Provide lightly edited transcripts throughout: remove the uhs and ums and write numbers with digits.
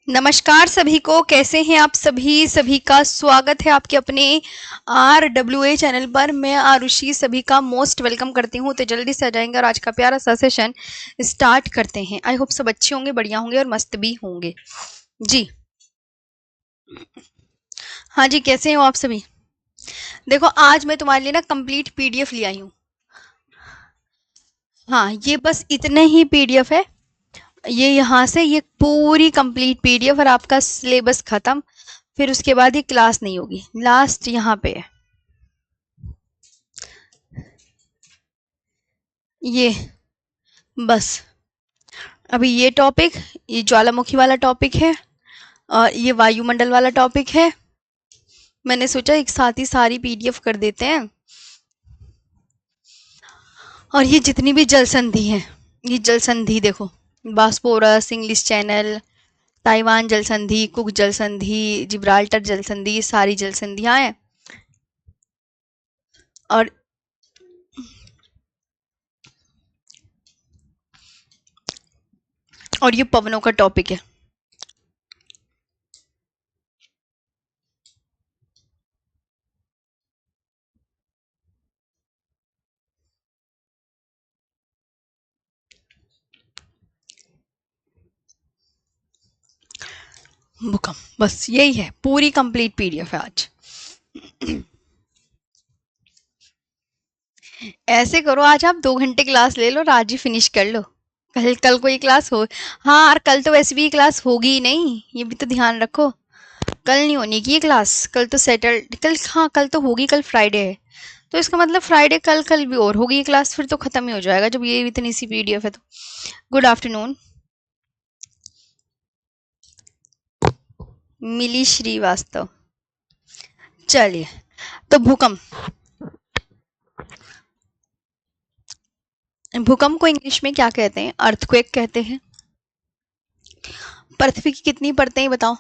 नमस्कार सभी को, कैसे हैं आप सभी। सभी का स्वागत है आपके अपने RWA चैनल पर। मैं आरुषि सभी का मोस्ट वेलकम करती हूँ। तो जल्दी से आ जाएंगे और आज का प्यारा सा सेशन स्टार्ट करते हैं। आई होप सब अच्छे होंगे, बढ़िया होंगे और मस्त भी होंगे जी। हाँ जी, कैसे हो आप सभी। देखो, आज मैं तुम्हारे लिए ना कंप्लीट PDF ले आई हूँ। हाँ, ये बस इतने ही PDF है। ये यहाँ से ये पूरी कंप्लीट PDF और आपका सिलेबस खत्म। फिर उसके बाद ये क्लास नहीं होगी। लास्ट यहाँ पे है ये, बस अभी ये टॉपिक, ये ज्वालामुखी वाला टॉपिक है और ये वायुमंडल वाला टॉपिक है। मैंने सोचा एक साथ ही सारी PDF कर देते हैं। और ये जितनी भी जल संधि है, ये जल संधि देखो, बास्पोरस, इंग्लिश चैनल, ताइवान जल संधि, कुक जल संधि, जिब्राल्टर जल संधि, ये सारी जल संधियां हैं। और ये पवनों का टॉपिक है। भूकंप, बस यही है, पूरी कंप्लीट PDF है आज। ऐसे करो, आज आप 2 घंटे क्लास ले लो और आज ही फिनिश कर लो। कल कल कोई क्लास हो। हाँ, और कल तो वैसे भी क्लास होगी ही नहीं, ये भी तो ध्यान रखो। कल नहीं होनी की ये क्लास, कल तो सैटरडे, कल हाँ कल तो होगी, कल फ्राइडे है। तो इसका मतलब फ्राइडे कल कल भी और होगी ये क्लास, फिर तो खत्म ही हो जाएगा जब ये इतनी सी PDF है तो। गुड आफ्टरनून मिली श्रीवास्तव। चलिए, तो भूकंप, भूकंप को इंग्लिश में क्या कहते हैं। अर्थक्वेक कहते हैं। पृथ्वी की कितनी परतें हैं बताओ।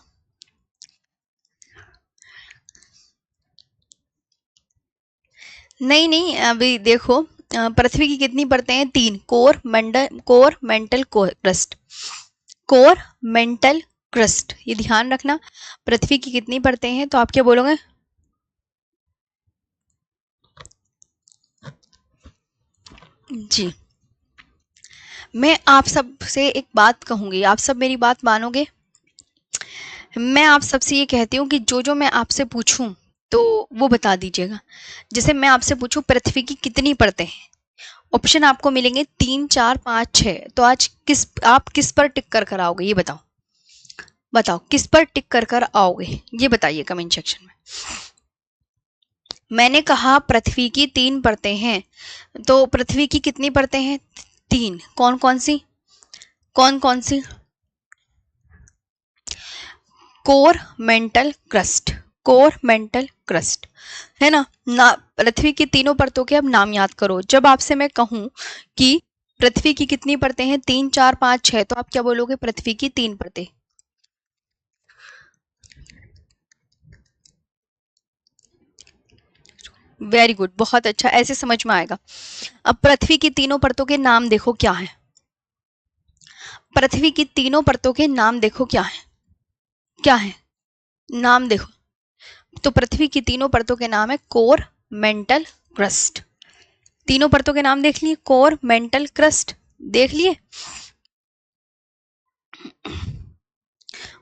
नहीं नहीं, अभी देखो, पृथ्वी की कितनी परतें हैं। 3, core, mantle, crust. Core, mantle, crust, ये ध्यान रखना। पृथ्वी की कितनी परतें हैं, तो आप क्या बोलोगे। जी, मैं आप सब से एक बात कहूंगी, आप सब मेरी बात मानोगे। मैं आप सबसे ये कहती हूँ कि जो जो मैं आपसे पूछूं तो वो बता दीजिएगा। जैसे मैं आपसे पूछूं पृथ्वी की कितनी परतें हैं, ऑप्शन आपको मिलेंगे 3, 4, 5, 6। तो आज आप किस पर टिक कर कर आओगे, ये बताओ। बताओ किस पर टिक कर कर आओगे, ये बताइए कमेंट सेक्शन में। मैंने कहा पृथ्वी की 3 परतें हैं, तो पृथ्वी की कितनी परतें हैं। 3, कौन कौन सी, कौन कौन सी। Core, mantle, crust. Core, mantle, crust, है ना। पृथ्वी की तीनों परतों के अब नाम याद करो। जब आपसे मैं कहूं कि पृथ्वी की कितनी परतें हैं, 3, 4, 5, 6, तो आप क्या बोलोगे। पृथ्वी की 3 परतें। वेरी गुड, बहुत अच्छा, ऐसे समझ में आएगा। अब पृथ्वी की तीनों परतों के नाम देखो क्या है। पृथ्वी की तीनों परतों के नाम देखो क्या है, क्या है नाम देखो। तो पृथ्वी की तीनों परतों के नाम है कोर, मेंटल, क्रस्ट। तीनों परतों के नाम देख लिए, कोर, मेंटल, क्रस्ट, देख लिए।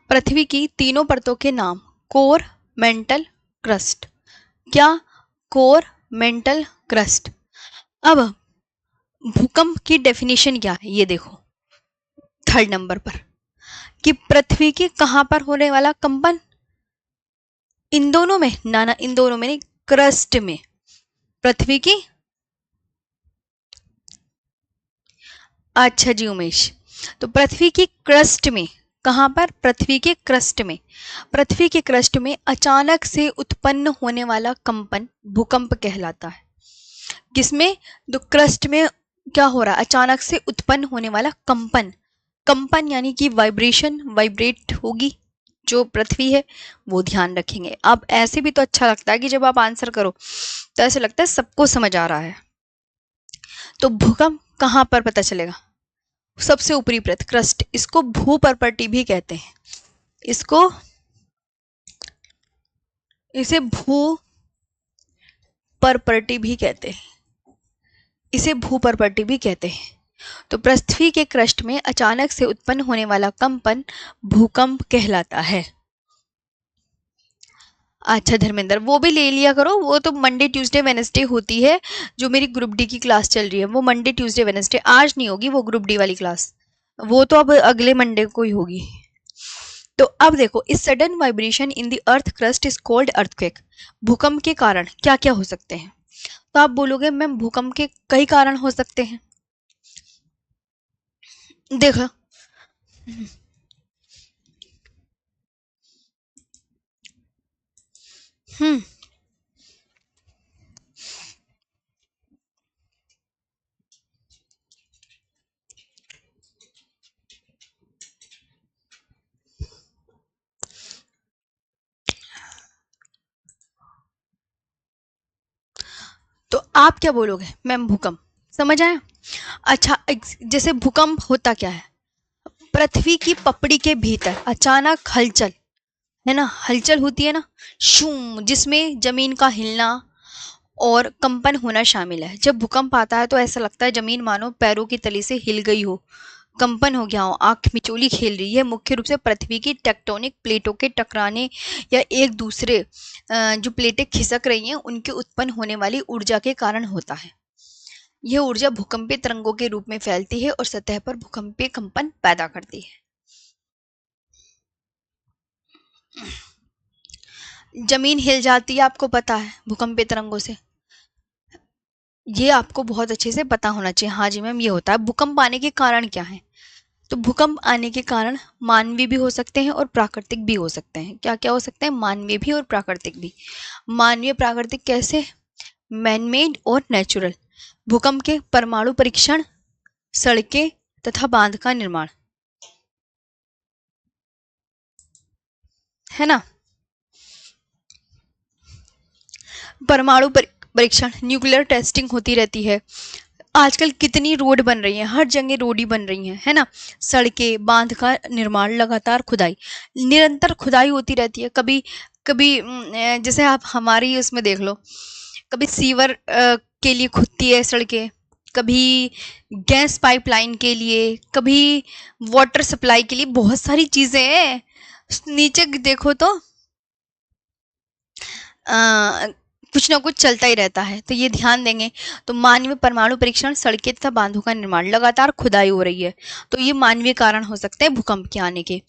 पृथ्वी की तीनों परतों के नाम, कोर, मेंटल, क्रस्ट। क्या, कोर, मेंटल, क्रस्ट। अब भूकंप की डेफिनेशन क्या है, ये देखो 3rd नंबर पर, कि पृथ्वी के कहां पर होने वाला कंपन। इन दोनों में ना, ना इन दोनों में नहीं, क्रस्ट में। पृथ्वी की, अच्छा जी उमेश, तो पृथ्वी की क्रस्ट में, कहां पर, पृथ्वी के क्रस्ट में। पृथ्वी के क्रस्ट में अचानक से उत्पन्न होने वाला कंपन भूकंप कहलाता है। किसमें, तो क्रस्ट में क्या हो रहा है, अचानक से उत्पन्न होने वाला कंपन। कंपन यानी कि वाइब्रेशन, वाइब्रेट होगी जो पृथ्वी है, वो ध्यान रखेंगे। अब ऐसे भी तो अच्छा लगता है कि जब आप आंसर करो तो ऐसे लगता है सबको समझ आ रहा है। तो भूकंप कहां पर पता चलेगा, सबसे ऊपरी परत, क्रस्ट, इसको भू परपटी भी कहते हैं। इसको इसे भू परपर्टी भी कहते हैं, इसे भूपर्पटी भी कहते हैं। तो पृथ्वी के क्रस्ट में अचानक से उत्पन्न होने वाला कंपन भूकंप कहलाता है। अच्छा धर्मेंद्र, वो भी ले लिया करो, वो तो मंडे ट्यूसडे वेडनेसडे होती है। जो मेरी ग्रुप डी की क्लास चल रही है वो मंडे ट्यूसडे वेडनेसडे, आज नहीं होगी वो ग्रुप डी वाली क्लास, वो तो अब अगले मंडे को ही होगी। तो अब देखो, इस sudden vibration in the earth crust is called earthquake. भूकंप के कारण क्या क्या हो सकते हैं? तो आप बोलोगे मैम भूकंप के कई कारण हो सकते हैं। देखो, हम्म तो आप क्या बोलोगे मैम? भूकंप समझ आया? अच्छा, जैसे भूकंप होता क्या है? पृथ्वी की पपड़ी के भीतर अचानक हलचल, है ना, हलचल होती है ना, शूम, जिसमें जमीन का हिलना और कंपन होना शामिल है। जब भूकंप आता है तो ऐसा लगता है जमीन मानो पैरों की तली से हिल गई हो, कंपन हो गया हो, आंख मिचोली खेल रही है। मुख्य रूप से पृथ्वी की टेक्टोनिक प्लेटों के टकराने या एक दूसरे जो प्लेटें खिसक रही हैं उनके उत्पन्न होने वाली ऊर्जा के कारण होता है। यह ऊर्जा भूकंपीय तरंगों के रूप में फैलती है और सतह पर भूकंपीय कंपन पैदा करती है। जमीन हिल जाती है, आपको पता है, भूकंपीय तरंगों से। ये आपको बहुत अच्छे से पता होना चाहिए। हाँ जी मैम, ये होता है। भूकंप आने के कारण क्या है? तो भूकंप आने के कारण मानवीय भी हो सकते हैं और प्राकृतिक भी हो सकते हैं। क्या क्या हो सकते हैं? मानवीय भी और प्राकृतिक भी। मानवीय प्राकृतिक कैसे? मैनमेड और नेचुरल। भूकंप के परमाणु परीक्षण, सड़कें तथा बांध का निर्माण, है ना। परमाणु परीक्षण, न्यूक्लियर टेस्टिंग होती रहती है। आजकल कितनी रोड बन रही है, हर जगह रोड ही बन रही है ना। सड़कें, बांध का निर्माण, लगातार खुदाई, निरंतर खुदाई होती रहती है। कभी कभी जैसे आप हमारी उसमें देख लो, कभी सीवर के लिए खुदती है सड़कें, कभी गैस पाइपलाइन के लिए, कभी वाटर सप्लाई के लिए, बहुत सारी चीजें हैं। नीचे देखो तो कुछ ना कुछ चलता ही रहता है, तो ये ध्यान देंगे। तो मानवीय परमाणु परीक्षण, सड़कें तथा बांधों का निर्माण, लगातार खुदाई हो रही है, तो ये मानवीय कारण हो सकते हैं भूकंप के आने के।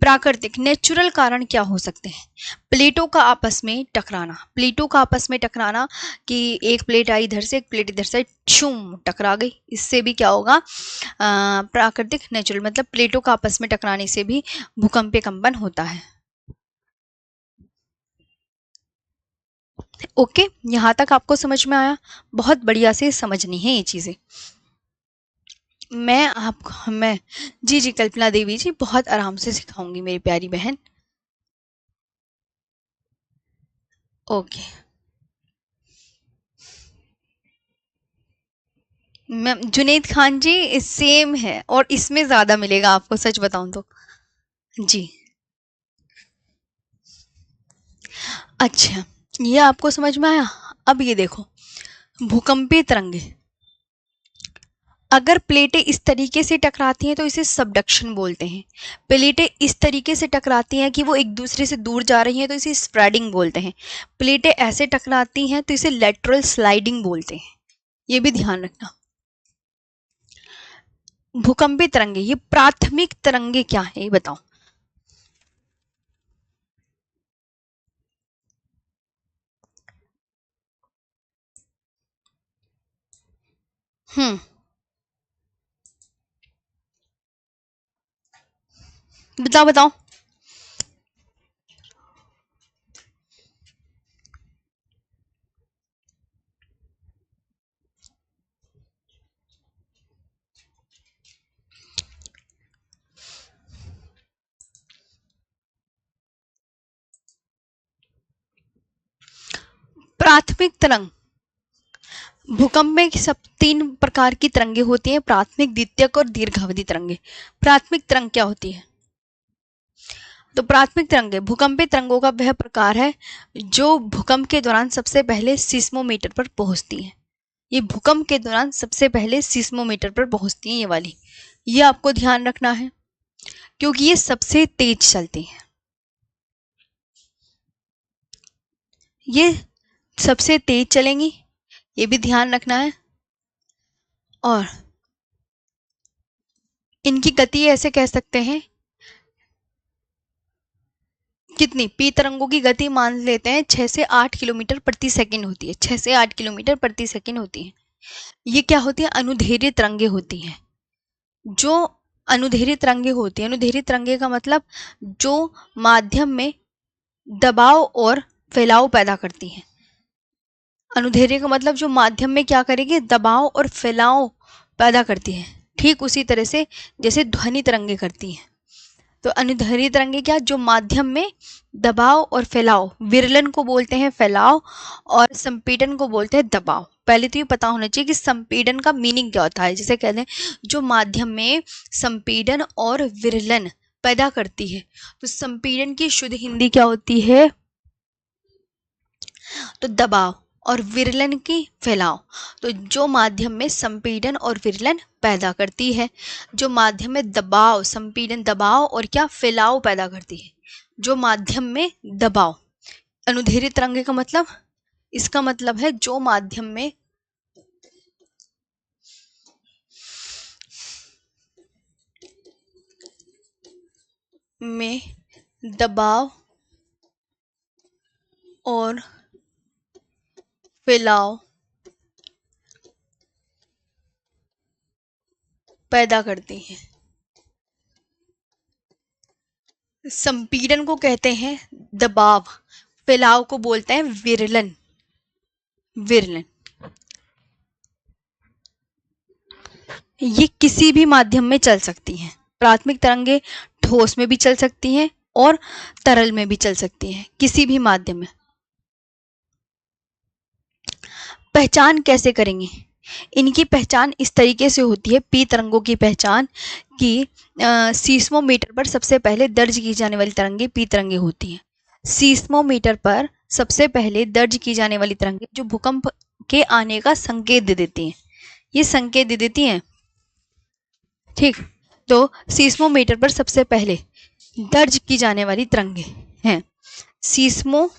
प्राकृतिक, नेचुरल कारण क्या हो सकते हैं? प्लेटों का आपस में टकराना, प्लेटों का आपस में टकराना, कि एक प्लेट आई इधर से, एक प्लेट इधर से, छूम टकरा गई, इससे भी क्या होगा? प्राकृतिक, नेचुरल, मतलब प्लेटों का आपस में टकराने से भी भूकंपीय कंपन होता है। ओके, यहाँ तक आपको समझ में आया? बहुत बढ़िया से समझनी है ये चीज़ें। मैं जी जी कल्पना देवी जी, बहुत आराम से सिखाऊंगी मेरी प्यारी बहन। ओके मैम, जुनेद खान जी सेम है, और इसमें ज़्यादा मिलेगा आपको, सच बताऊं तो। जी, अच्छा, ये आपको समझ में आया। अब ये देखो, भूकंपीय तरंगे, अगर प्लेटें इस तरीके से टकराती हैं तो इसे सबडक्शन बोलते हैं। प्लेटें इस तरीके से टकराती हैं कि वो एक दूसरे से दूर जा रही हैं तो इसे स्प्रेडिंग बोलते हैं। प्लेटें ऐसे टकराती हैं तो इसे लेटरल स्लाइडिंग बोलते हैं। ये भी ध्यान रखना। भूकंपीय तरंगे, ये प्राथमिक तरंगे क्या है ये बताओ। हम्म, बताओ बताओ। प्राथमिक तरंग, भूकंप में सब तीन प्रकार की तरंगे होती हैं, प्राथमिक, द्वितीयक और दीर्घावधि तरंगे। प्राथमिक तरंग क्या होती है? तो प्राथमिक तरंगे भूकंपीय तरंगों का वह प्रकार है जो भूकंप के दौरान सबसे पहले सीस्मोमीटर पर पहुंचती है। ये भूकंप के दौरान सबसे पहले सीस्मोमीटर पर पहुंचती है, ये वाली, ये आपको ध्यान रखना है क्योंकि ये सबसे तेज चलती है। ये सबसे तेज चलेंगी, ये भी ध्यान रखना है। और इनकी गति ऐसे कह सकते हैं, कितनी, पी तरंगों की गति मान लेते हैं 6 से 8 किलोमीटर प्रति सेकंड होती है। 6 से 8 किलोमीटर प्रति सेकंड होती है। ये क्या होती है, अनुदैर्घ्य तरंगे होती हैं। जो अनुदैर्घ्य तरंगे होती है, अनुदैर्घ्य तरंगे का मतलब जो माध्यम में दबाव और फैलाव पैदा करती हैं। अनुदैर्घ्य का मतलब जो माध्यम में क्या करेगी, दबाव और फैलाव पैदा करती है। ठीक उसी तरह से जैसे ध्वनि तरंगे करती हैं। तो अनुदैर्घ्य तरंगे क्या, जो माध्यम में दबाव और फैलाव, विरलन को बोलते हैं फैलाव और संपीड़न को बोलते हैं दबाव। पहले तो ये पता होना चाहिए कि संपीड़न का मीनिंग क्या होता है। जैसे कहते हैं जो माध्यम में संपीड़न और विरलन पैदा करती है, तो संपीड़न की शुद्ध हिंदी क्या होती है, तो दबाव, और विरलन की फैलाव। तो जो माध्यम में संपीड़न और विरलन पैदा करती है, जो माध्यम में दबाव, संपीड़न, दबाव और क्या, फैलाव पैदा करती है, जो माध्यम में दबाव। अनुदैर्घ्य तरंगे का मतलब, इसका मतलब है जो माध्यम में दबाव और फैलाव पैदा करती है। संपीड़न को कहते हैं दबाव, फैलाव को बोलते हैं विरलन। विरलन ये किसी भी माध्यम में चल सकती हैं। प्राथमिक तरंगे ठोस में भी चल सकती हैं और तरल में भी चल सकती हैं, किसी भी माध्यम में। पहचान कैसे करेंगे, इनकी पहचान इस तरीके से होती है, पी तरंगों की पहचान कि सीस्मोमीटर पर सबसे पहले दर्ज की जाने वाली तरंगे पी तरंगे होती हैं। सीस्मोमीटर पर सबसे पहले दर्ज की जाने वाली तरंगे जो भूकंप के आने का संकेत दे देती हैं, ये संकेत दे देती हैं। ठीक, तो सीस्मोमीटर पर सबसे पहले दर्ज की जाने वाली तरंगे हैं सीस्मो,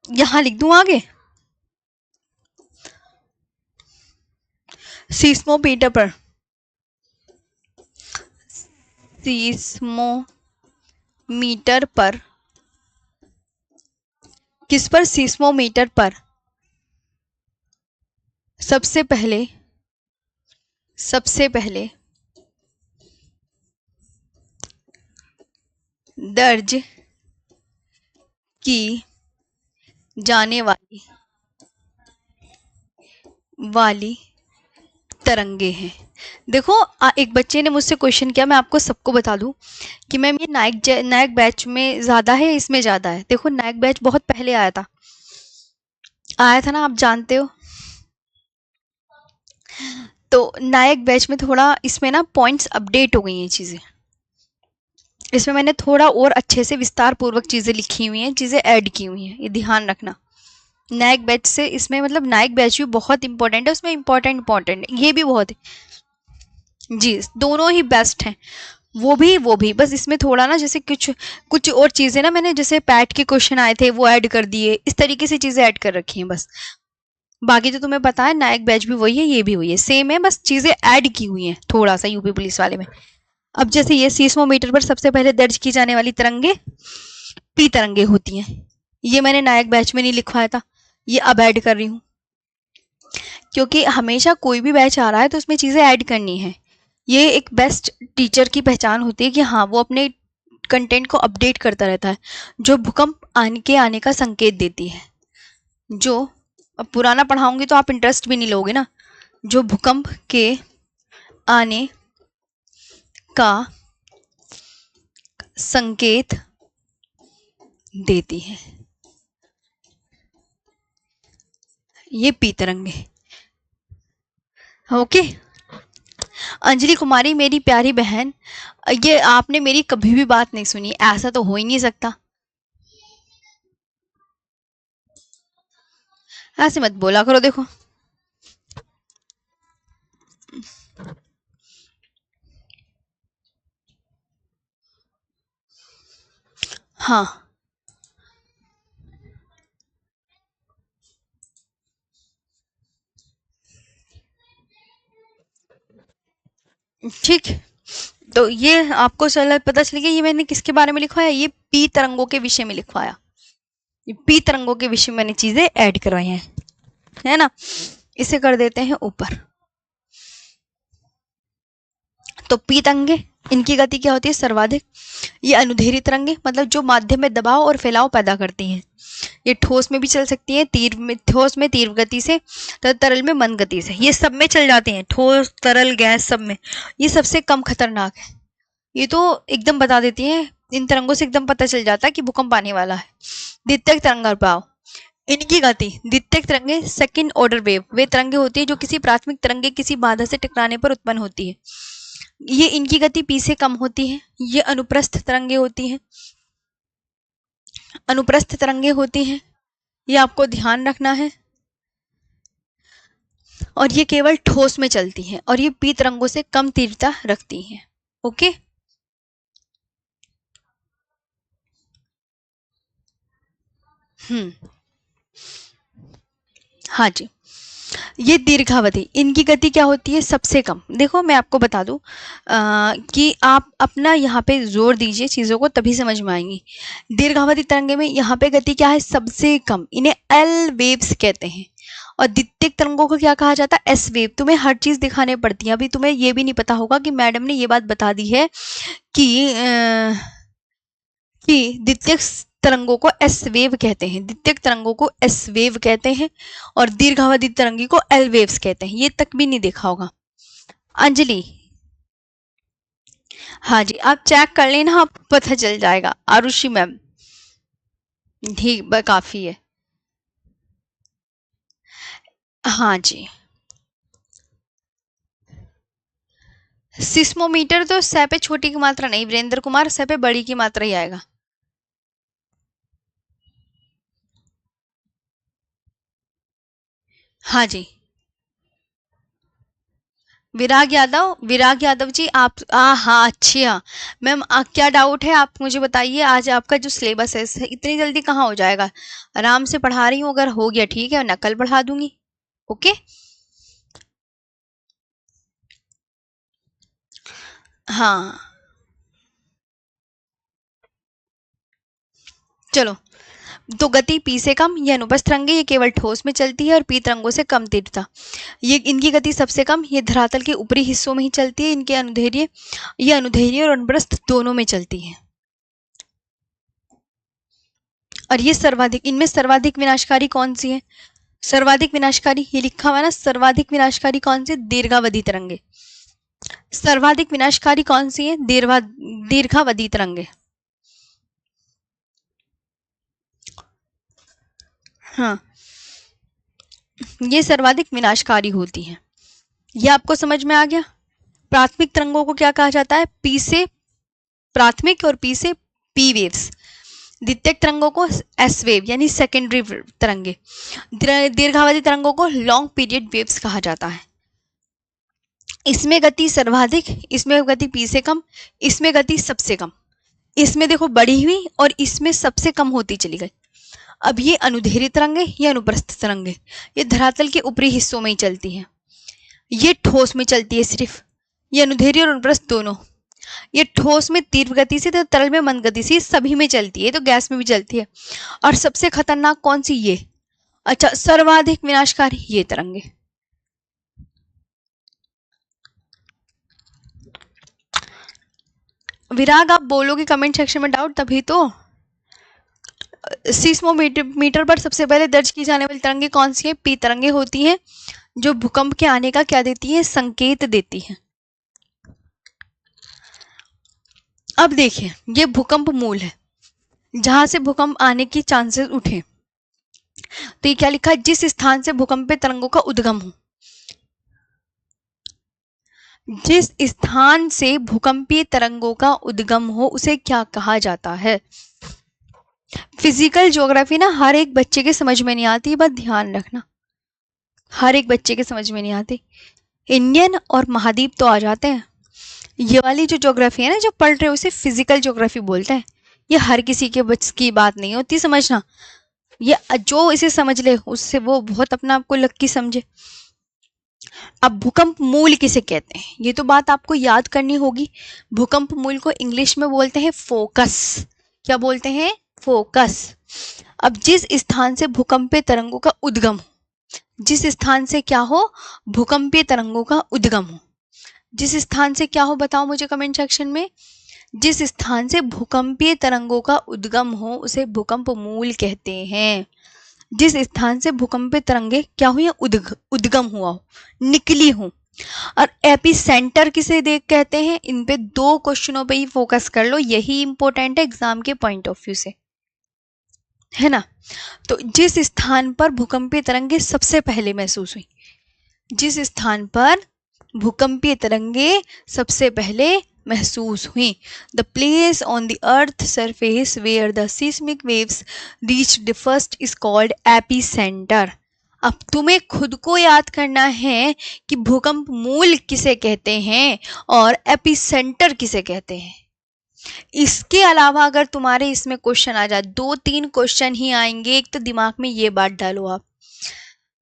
यहां लिख दूं आगे, सीस्मोमीटर पर, सीस्मोमीटर पर, किस पर, सीस्मोमीटर पर सबसे पहले दर्ज की जाने वाली तरंगे हैं। देखो एक बच्चे ने मुझसे क्वेश्चन किया, मैं आपको सबको बता दूं कि मैम ये नायक बैच में ज़्यादा है, इसमें ज़्यादा है। देखो नायक बैच बहुत पहले आया था ना, आप जानते हो। तो नायक बैच में थोड़ा इसमें ना पॉइंट्स अपडेट हो गई हैं चीज़ें, इसमें मैंने थोड़ा और अच्छे से विस्तार पूर्वक चीज़ें लिखी हुई हैं, चीज़ें ऐड की हुई हैं, ये ध्यान रखना। नायक बैच से इसमें मतलब नायक बैच भी बहुत इंपॉर्टेंट है, उसमें इंपॉर्टेंट ये भी बहुत है जी, दोनों ही बेस्ट हैं। वो भी बस इसमें थोड़ा ना जैसे कुछ और चीज़ें ना मैंने, जैसे पैट के क्वेश्चन आए थे वो ऐड कर दिए, इस तरीके से चीज़ें ऐड कर रखी हैं बस। बाकी तो तुम्हें पता है नायक बैच भी वही है, ये भी वही है, सेम है, बस चीज़ें ऐड की हुई हैं थोड़ा सा यूपी पुलिस वाले में। अब जैसे ये सीस्मोमीटर पर सबसे पहले दर्ज की जाने वाली तरंगे पी तरंगे होती हैं, ये मैंने नायक बैच में नहीं लिखवाया था, ये अब ऐड कर रही हूँ, क्योंकि हमेशा कोई भी बैच आ रहा है तो उसमें चीज़ें ऐड करनी है। ये एक बेस्ट टीचर की पहचान होती है कि हाँ वो अपने कंटेंट को अपडेट करता रहता है, जो भूकंप आने का संकेत देती है। जो अब पुराना पढ़ाऊंगी तो आप इंटरेस्ट भी नहीं लोगे ना, जो भूकंप के आने का संकेत देती है, ये पी तरंगे। ओके, अंजलि कुमारी मेरी प्यारी बहन, ये आपने मेरी कभी भी बात नहीं सुनी, ऐसा तो हो ही नहीं सकता। ऐसे मत बोला करो। देखो हाँ ठीक। तो ये आपको चला पता चल गया ये मैंने किसके बारे में लिखवाया, ये पी तरंगों के विषय में लिखवाया। ये पी तरंगों के विषय में मैंने चीजें ऐड करवाई हैं, है ना। इसे कर देते हैं ऊपर। तो पी तरंगे, इनकी गति क्या होती है, सर्वाधिक। ये अनुधेरी तरंगे, मतलब जो माध्यम में दबाव और फैलाव पैदा करती हैं। ये ठोस में भी चल सकती है, ठोस में तीव्र गति से, तरल में मंद गति से। ये सब में चल जाते हैं, ठोस तरल गैस सब में। ये सबसे कम खतरनाक है। ये तो एकदम बता देती है, इन तरंगों से एकदम पता चल जाता है कि भूकंप आने वाला है। द्वितीयक तरंगानुभाव, इनकी गति, द्वितीयक तरंगे सेकंड ऑर्डर वेव, वे तरंगे होती है जो किसी प्राथमिक तरंगे किसी बाधा से टकराने पर उत्पन्न होती है। ये इनकी गति पी से कम होती है। ये अनुप्रस्थ तरंगे होती हैं, अनुप्रस्थ तरंगे होती हैं, ये आपको ध्यान रखना है। और ये केवल ठोस में चलती हैं, और ये पी तरंगों से कम तीव्रता रखती हैं। ओके, हाँ जी। ये दीर्घावधि, इनकी गति क्या होती है, सबसे कम। देखो मैं आपको बता दूं कि आप अपना यहाँ पे जोर दीजिए चीज़ों को, तभी समझ में आएंगी। दीर्घावधि तरंगे में यहाँ पे गति क्या है, सबसे कम। इन्हें एल वेव्स कहते हैं। और द्वितीयक तरंगों को क्या कहा जाता है, एस वेव। तुम्हें हर चीज़ दिखाने पड़ती है। अभी तुम्हें ये भी नहीं पता होगा कि मैडम ने ये बात बता दी है कि द्वितीयक तरंगों को एस वेव कहते हैं, द्वितीयक तरंगों को एस वेव कहते हैं, और दीर्घावधि तरंगी को एल वेव्स कहते हैं। ये तक भी नहीं देखा होगा। अंजलि, हाँ जी, आप चेक कर लेना, आप पता चल जाएगा। आरुषि मैम, ठीक, काफी है। हाँ जी, सिस्मोमीटर तो सै पे छोटी की मात्रा नहीं, वीरेंद्र कुमार, सै पे बड़ी की मात्रा ही आएगा। हाँ जी, विराग यादव, विराग यादव जी, आप हाँ अच्छा मैम, क्या डाउट है आप मुझे बताइए। आज आपका जो सिलेबस है इतनी जल्दी कहाँ हो जाएगा, आराम से पढ़ा रही हूँ, अगर हो गया ठीक है, नकल पढ़ा दूंगी। ओके, हाँ चलो। तो गति पी से कम, ये अनुप्रस्थ तरंगे, ये केवल ठोस में चलती है, और पी तरंगों से कम तीव्रता। ये इनकी गति सबसे कम, ये धरातल के ऊपरी हिस्सों में ही चलती है। इनके अनुदैर्ध्य, ये अनुदैर्ध्य और अनुप्रस्थ दोनों में चलती है। और ये सर्वाधिक, इनमें सर्वाधिक विनाशकारी कौन सी है, सर्वाधिक विनाशकारी ये लिखा हुआ है ना, सर्वाधिक विनाशकारी कौन सी, दीर्घावधि तरंगे। सर्वाधिक विनाशकारी कौन सी है, दीर्घावधि तरंगे। हाँ, ये सर्वाधिक विनाशकारी होती हैं। ये आपको समझ में आ गया। प्राथमिक तरंगों को क्या कहा जाता है, पी से प्राथमिक, और पी से पी वेव्स। द्वितीयक तरंगों को एस वेव यानी सेकेंडरी तरंगे। दीर्घावधि तरंगों को लॉन्ग पीरियड वेव्स कहा जाता है। इसमें गति सर्वाधिक, इसमें गति पी से कम, इसमें गति सबसे कम। इसमें देखो बढ़ी हुई, और इसमें सबसे कम होती चली गई। अब ये अनुदैर्ध्य तरंगे, ये अनुप्रस्थ तरंगे, ये धरातल के ऊपरी हिस्सों में ही चलती है। ये ठोस में चलती है सिर्फ, ये अनुदैर्ध्य और अनुप्रस्थ दोनों। ये ठोस में तीव्र गति से, तो तरल में मंद गति से, सभी में चलती है, तो गैस में भी चलती है। और सबसे खतरनाक कौन सी, ये। अच्छा, सर्वाधिक विनाशकारी ये तरंगे। विराग, आप बोलोगे कमेंट सेक्शन में डाउट, तभी तो। सीस्मोमीटर पर सबसे पहले दर्ज की जाने वाली तरंगे कौन सी है, पी तरंगे होती हैं, जो भूकंप के आने का क्या देती है, संकेत देती है। अब देखिए, ये भूकंप मूल है, जहां से भूकंप आने की चांसेस उठे। तो ये क्या लिखा है, जिस स्थान से भूकंपीय तरंगों का उद्गम हो। जिस स्थान से भूकंपीय तरंगों का उद्गम हो उसे क्या कहा जाता है? फिजिकल ज्योग्राफी ना हर एक बच्चे के समझ में नहीं आती, बस ध्यान रखना, हर एक बच्चे के समझ में नहीं आती। इंडियन और महाद्वीप तो आ जाते हैं, ये वाली जो ज्योग्राफी है ना जो पढ़ रहे हो उसे फिजिकल ज्योग्राफी बोलते हैं। ये हर किसी के बस की बात नहीं होती समझना, ये जो इसे समझ ले उससे वो बहुत अपना आपको लक्की समझे। अब भूकंप मूल किसे कहते हैं ये तो बात आपको याद करनी होगी। भूकंप मूल को इंग्लिश में बोलते हैं फोकस। क्या बोलते हैं? फोकस। अब जिस स्थान से भूकंपीय तरंगों का उद्गम हो, जिस स्थान से क्या हो? भूकंपीय तरंगों का उद्गम हो। जिस स्थान से क्या हो बताओ मुझे कमेंट सेक्शन में। जिस स्थान से भूकंपीय तरंगों का उद्गम हो उसे भूकंप मूल कहते हैं। जिस स्थान से भूकंपीय तरंगे क्या हुई? उद्गम हुआ हो, निकली हो। और एपिसेंटर किसे देख कहते हैं? इन पे 2 क्वेश्चनों पे ही फोकस कर लो, यही इंपॉर्टेंट है एग्जाम के पॉइंट ऑफ व्यू से, है ना। तो जिस स्थान पर भूकंपीय तरंगे सबसे पहले महसूस हुई, जिस स्थान पर भूकंपीय तरंगे सबसे पहले महसूस हुई, the place on the earth surface where the seismic waves reached first is called epicenter. अब तुम्हें खुद को याद करना है कि भूकंप मूल किसे कहते हैं और एपिसेंटर किसे कहते हैं। इसके अलावा अगर तुम्हारे इसमें क्वेश्चन आ जाए, 2-3 क्वेश्चन ही आएंगे। एक तो दिमाग में ये बात डालो आप,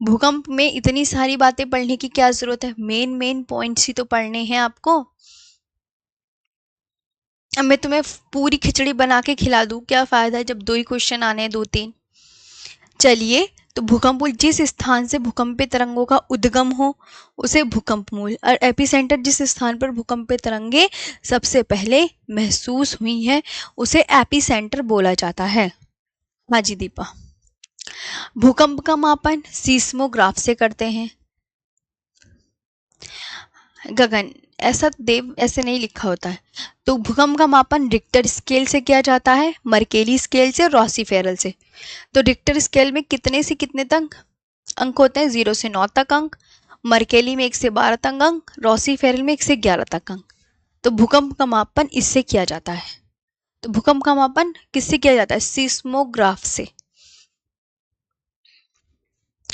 भूकंप में इतनी सारी बातें पढ़ने की क्या जरूरत है, मेन पॉइंट्स ही तो पढ़ने हैं आपको। अब मैं तुम्हें पूरी खिचड़ी बना के खिला दूं, क्या फायदा है जब 2 ही क्वेश्चन आने हैं, 2-3। चलिए, तो भूकंप मूल जिस स्थान से भूकंपीय तरंगों का उद्गम हो उसे भूकंप मूल, और एपिसेंटर जिस स्थान पर भूकंपीय तरंगे सबसे पहले महसूस हुई हैं उसे एपिसेंटर बोला जाता है। हाँ जी दीपा। भूकंप का मापन सीस्मोग्राफ से करते हैं। गगन, ऐसा देव ऐसे नहीं लिखा होता है। तो भूकंप का मापन रिक्टर स्केल से किया जाता है, मर्केली स्केल से, रोसीफेरल से। तो रिक्टर स्केल में कितने से कितने तक अंक होते हैं? 0 से 9 तक अंक। मर्केली में 1 से 12 तक अंक। रोसीफेरल में 1 से 11 तक अंक। तो भूकंप का मापन इससे किया जाता है। तो भूकंप का मापन किससे किया जाता है? सीस्मोग्राफ से।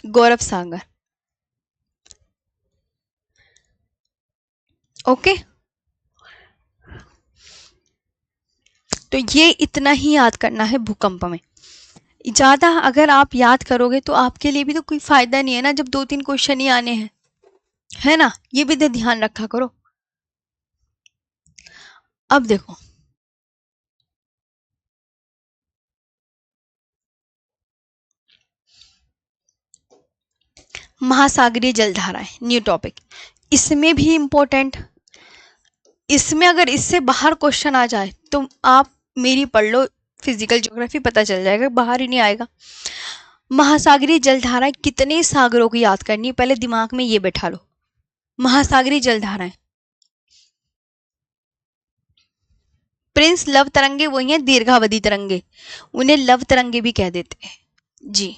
गौरव सागर, ओके। तो ये इतना ही याद करना है भूकंप में। ज्यादा अगर आप याद करोगे तो आपके लिए भी तो कोई फायदा नहीं है ना, जब 2-3 क्वेश्चन ही आने हैं, है ना। ये भी तो ध्यान रखा करो। अब देखो, महासागरीय जलधाराएं, न्यू टॉपिक। इसमें भी इंपॉर्टेंट, इसमें अगर इससे बाहर क्वेश्चन आ जाए तो आप मेरी पढ़ लो फिजिकल ज्योग्राफी, पता चल जाएगा, बाहर ही नहीं आएगा। महासागरीय जलधाराएं कितने सागरों की याद करनी है, पहले दिमाग में ये बैठा लो। महासागरीय जलधाराएं, प्रिंस लव तरंगे वही हैं दीर्घावधि तरंगे, उन्हें लव तरंगे भी कह देते हैं जी।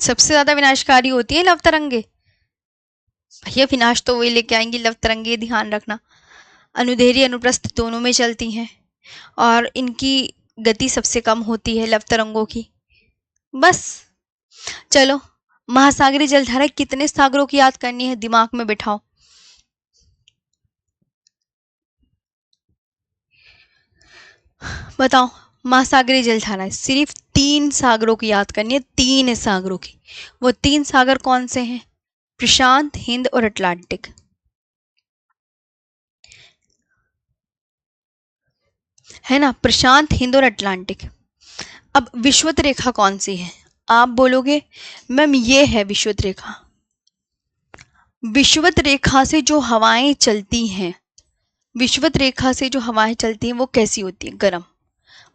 सबसे ज्यादा विनाशकारी होती है लव तरंगे, भैया विनाश तो वही लेके आएंगी लव तरंगे, ध्यान रखना। अनुदैर्घ्य अनुप्रस्थ दोनों में चलती हैं और इनकी गति सबसे कम होती है लव तरंगों की। बस चलो, महासागरीय जलधारा कितने सागरों की याद करनी है, दिमाग में बिठाओ। बताओ, महासागरीय जलधारा सिर्फ 3 सागरों की याद करनी है, 3 सागरों की। वो 3 सागर कौन से हैं? प्रशांत, हिंद और अटलांटिक, है ना। प्रशांत, हिंद और अटलांटिक। अब विषुवत रेखा कौन सी है? आप बोलोगे मैम ये है विषुवत रेखा। विषुवत रेखा से जो हवाएं चलती हैं, विषुवत रेखा से जो हवाएं चलती हैं वो कैसी होती है? गर्म।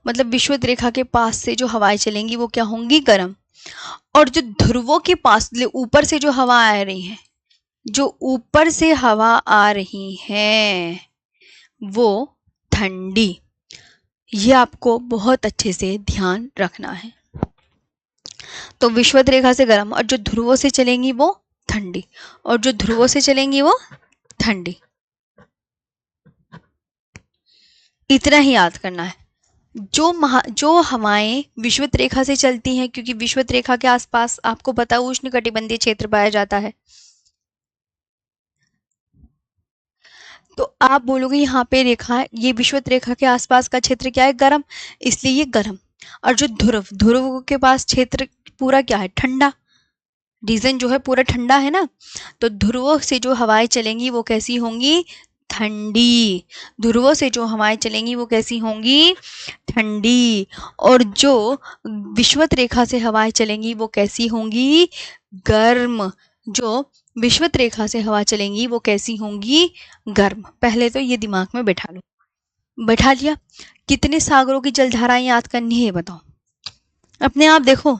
मतलब विषुवत रेखा के पास से जो हवाएं चलेंगी वो क्या होंगी? गर्म। और जो ध्रुवों के पास ऊपर से जो हवा आ रही है, जो ऊपर से हवा आ रही है वो ठंडी। ये आपको बहुत अच्छे से ध्यान रखना है। तो विषुवत रेखा से गर्म, और जो ध्रुवों से चलेंगी वो ठंडी, और जो ध्रुवों से चलेंगी वो ठंडी। इतना ही याद करना है। जो हवाएं विषुवत रेखा से चलती हैं, क्योंकि विषुवत रेखा के आसपास आपको पता है उष्णकटिबंधीय क्षेत्र पाया जाता है, तो आप बोलोगे यहाँ पे रेखा है, ये विषुवत रेखा के आसपास का क्षेत्र क्या है, गर्म, इसलिए ये गर्म। और जो ध्रुव के पास क्षेत्र पूरा क्या है, ठंडा। रीजन जो है पूरा ठंडा है ना, तो ध्रुवों से जो हवाएं चलेंगी वो कैसी होंगी, ठंडी। ध्रुवों से जो हवाएं चलेंगी वो कैसी होंगी, ठंडी। और जो विषुवत रेखा से हवाएं चलेंगी वो कैसी होंगी, गर्म। जो विषुवत रेखा से हवा चलेंगी वो कैसी होंगी, गर्म। पहले तो ये दिमाग में बैठा लो। बैठा लिया। कितने सागरों की जलधाराएं याद करनी है बताओ, अपने आप देखो।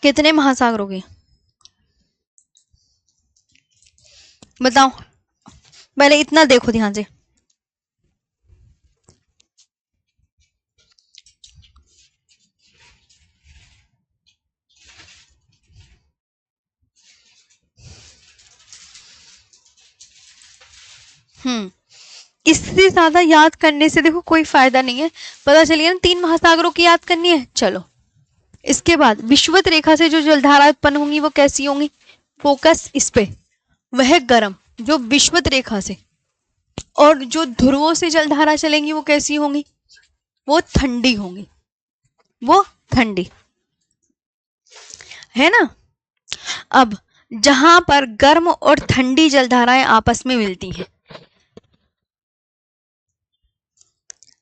कितने महासागरों की बताओ, पहले इतना देखो ध्यान से। इससे ज्यादा याद करने से देखो कोई फायदा नहीं है। पता चलिए ना, 3 महासागरों की याद करनी है। चलो, इसके बाद विषुवत रेखा से जो जलधारा उत्पन्न होंगी वो कैसी होंगी, फोकस इस पे, वह गर्म जो विषुवत रेखा से। और जो ध्रुवों से जलधारा चलेंगी वो कैसी होंगी, वो ठंडी होंगी, वो ठंडी है ना। अब जहां पर गर्म और ठंडी जलधाराएं आपस में मिलती हैं,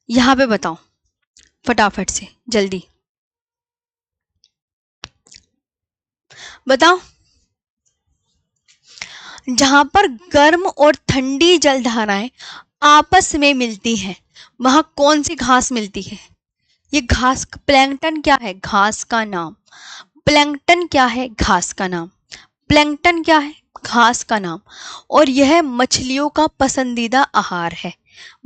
यहां पे बताओ फटाफट से, जल्दी बताओ। जहां पर गर्म और ठंडी जलधाराएं आपस में मिलती हैं, वहां कौन सी घास मिलती है, ये घास, प्लैंकटन क्या है, घास का नाम। प्लैंकटन क्या है, घास का नाम। प्लैंकटन क्या है, घास का नाम। और यह मछलियों का पसंदीदा आहार है,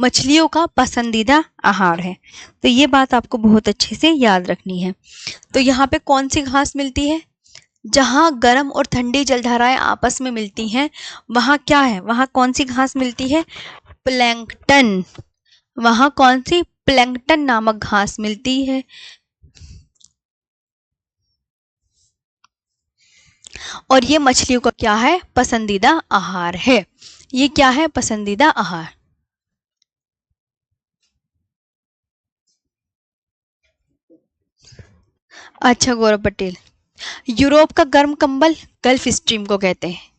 मछलियों का पसंदीदा आहार है। तो ये बात आपको बहुत अच्छे से याद रखनी है। तो यहाँ पे कौन सी घास मिलती है, जहां गर्म और ठंडी जलधाराएं आपस में मिलती हैं, वहां क्या है, वहां कौन सी घास मिलती है, प्लैंकटन। वहां कौन सी, प्लैंकटन नामक घास मिलती है। और ये मछलियों का क्या है, पसंदीदा आहार है। ये क्या है, पसंदीदा आहार। अच्छा गौरव पटेल, यूरोप का गर्म कंबल गल्फ स्ट्रीम को कहते हैं।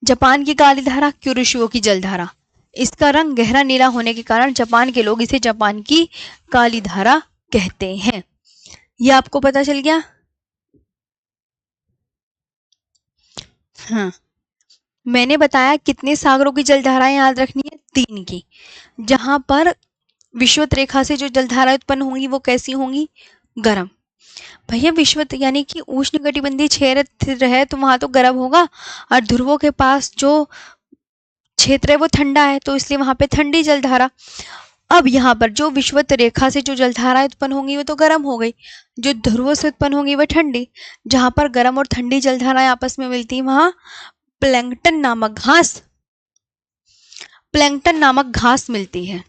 जापान की काली धारा क्यूरिशुओ की जलधारा, इसका रंग गहरा नीला होने के कारण जापान के लोग इसे जापान की काली धारा कहते हैं। ये आपको पता चल गया। हाँ, मैंने बताया कितने सागरों की जलधाराएं याद रखनी है, 3 की। जहां पर विषुवत रेखा से जो जलधाराएं उत्पन्न होंगी वो कैसी होंगी, गर्म। भैया विषुवत यानी कि उष्णकटिबंधीय क्षेत्र है तो वहां तो गर्म होगा, और ध्रुवों के पास जो क्षेत्र है वो ठंडा है, तो इसलिए वहां पे ठंडी जलधारा। अब यहाँ पर जो विषुवत रेखा से जो जलधाराएं उत्पन्न होंगी वो तो गर्म हो गई, जो ध्रुवों से उत्पन्न होंगी वो ठंडी। जहां पर गर्म और ठंडी जलधाराएं आपस में मिलती हैं, वहां प्लैंकटन नामक घास, प्लैंकटन नामक घास मिलती है।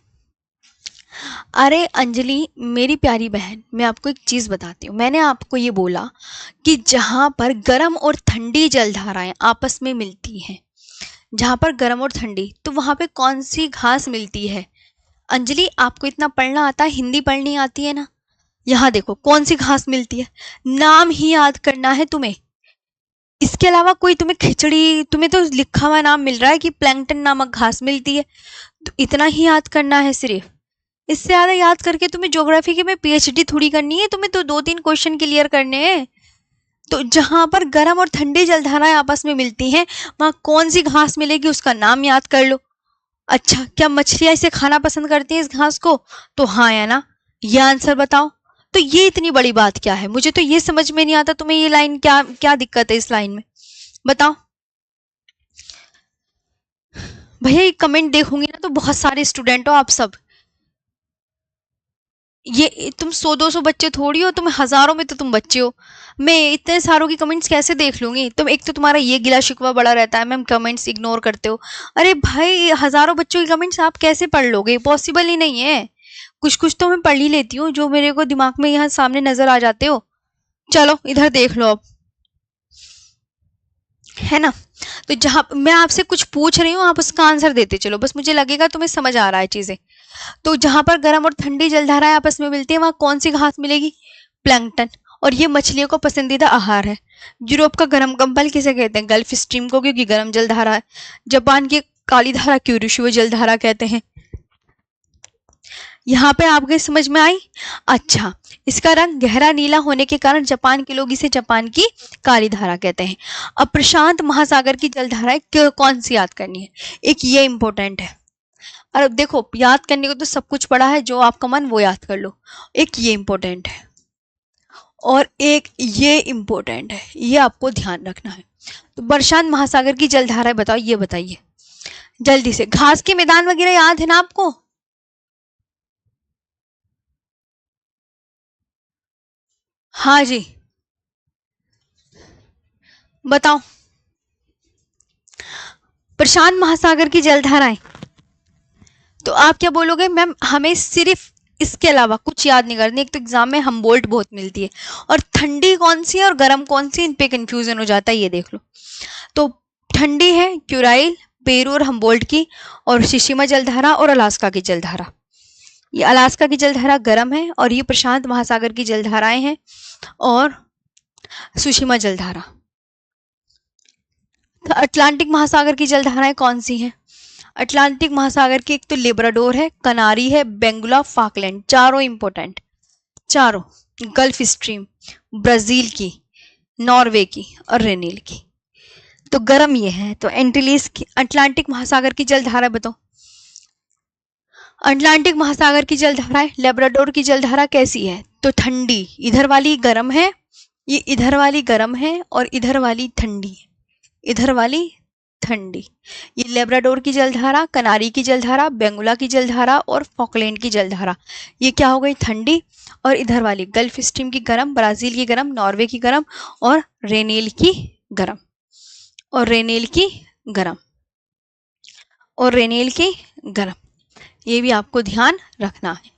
अरे अंजलि मेरी प्यारी बहन, मैं आपको एक चीज बताती हूँ। मैंने आपको ये बोला कि जहां पर गर्म और ठंडी जलधाराएं आपस में मिलती हैं, जहां पर गर्म और ठंडी, तो वहां पे कौन सी घास मिलती है। अंजलि आपको इतना पढ़ना आता है, हिंदी पढ़नी आती है ना। यहाँ देखो कौन सी घास मिलती है, नाम ही याद करना है तुम्हें। इसके अलावा कोई तुम्हें खिचड़ी, तुम्हें तो लिखा हुआ नाम मिल रहा है कि प्लैंकटन नामक घास मिलती है, तो इतना ही याद करना है सिर्फ। इससे ज्यादा याद करके तुम्हें ज्योग्राफी की में पीएचडी थोड़ी करनी है, तुम्हें तो 2-3 क्वेश्चन क्लियर करने हैं। तो जहां पर गर्म और ठंडी जलधाराएं आपस में मिलती हैं, वहां कौन सी घास मिलेगी उसका नाम याद कर लो। अच्छा, क्या मछलियां इसे खाना पसंद करती हैं इस घास को, तो हाँ या ना, ये आंसर बताओ। तो ये इतनी बड़ी बात क्या है, मुझे तो ये समझ में नहीं आता तुम्हें ये लाइन क्या क्या दिक्कत है इस लाइन में, बताओ। भैया ये कमेंट देखूंगी ना तो बहुत सारे स्टूडेंट हो आप सब, ये तुम 100-200 बच्चे थोड़ी हो, तुम हजारों में तो तुम बच्चे हो। मैं इतने सारों की कमेंट्स कैसे देख लूंगी? तुम एक तो तुम्हारा ये गिला शिकवा बड़ा रहता है, मैम कमेंट्स इग्नोर करते हो। अरे भाई, हजारों बच्चों की कमेंट्स आप कैसे पढ़ लोगे? पॉसिबल ही नहीं है। कुछ कुछ तो मैं पढ़ ही लेती हूँ, जो मेरे को दिमाग में यहाँ सामने नजर आ जाते हो। चलो इधर देख लो अब, है ना? तो जहां मैं आपसे कुछ पूछ रही हूँ, आप उसका आंसर देते चलो, बस मुझे लगेगा तुम्हें समझ आ रहा है चीजें। तो जहां पर गर्म और ठंडी जलधाराएं आपस में मिलती है, वहां कौन सी घास मिलेगी? प्लैंकटन। और ये मछलियों का पसंदीदा आहार है। यूरोप का गर्म कंबल किसे कहते हैं? गल्फ स्ट्रीम को, क्योंकि गर्म जलधारा है। जापान की काली धारा क्यूरिशुओ जलधारा कहते हैं। यहाँ पे आपके समझ में आई? अच्छा, इसका रंग गहरा नीला होने के कारण जापान के लोग इसे जापान की काली धारा कहते हैं। अब प्रशांत महासागर की जलधाराएं कौन सी याद करनी है? एक ये इंपॉर्टेंट है। और देखो, याद करने को तो सब कुछ पड़ा है, जो आपका मन वो याद कर लो। एक ये इंपॉर्टेंट है और एक ये इंपॉर्टेंट है, ये आपको ध्यान रखना है। तो प्रशांत महासागर की जलधाराएं बताओ, ये बताइए जल्दी से। घास के मैदान वगैरह याद है ना आपको? हाँ जी, बताओ। प्रशांत महासागर की जलधाराएं, तो आप क्या बोलोगे? मैम हमें सिर्फ इसके अलावा कुछ याद नहीं करनी। एक तो एग्जाम में हमबोल्ट बहुत मिलती है, और ठंडी कौन सी है और गर्म कौन सी, इन पे कंफ्यूजन हो जाता है, ये देख लो। तो ठंडी है क्यूराइल, पेरू और हमबोल्ट की, और शिशिमा जलधारा और अलास्का की जलधारा। ये अलास्का की जलधारा गर्म है, और ये प्रशांत महासागर की जलधाराएं हैं, और सुशिमा जलधारा। तो अटलांटिक महासागर की जलधाराएं कौन सी हैं? अटलांटिक महासागर की एक तो लेब्राडोर है, कनारी है, बेंगुला, फाकलैंड, चारों इंपॉर्टेंट, चारों। गल्फ स्ट्रीम, ब्राजील की, नॉर्वे की और रेनील की। तो गर्म ये है। तो एंटिलीज की अटलांटिक महासागर की जलधारा बताओ। अटलांटिक महासागर की जलधारा, लेब्राडोर की जलधारा कैसी है? तो ठंडी, इधर वाली गर्म है, ये इधर वाली गर्म है, और इधर वाली ठंडी है, इधर वाली ठंडी। ये लेब्राडोर की जलधारा, कनारी की जलधारा, बेंगुला की जलधारा और फॉकलैंड की जलधारा, ये क्या हो गई? ठंडी। और इधर वाली गल्फ स्ट्रीम की गर्म, ब्राजील की गर्म, नॉर्वे की गर्म और रेनेल की गर्म, और रेनेल की गर्म, और रेनेल की गर्म। ये भी आपको ध्यान रखना है।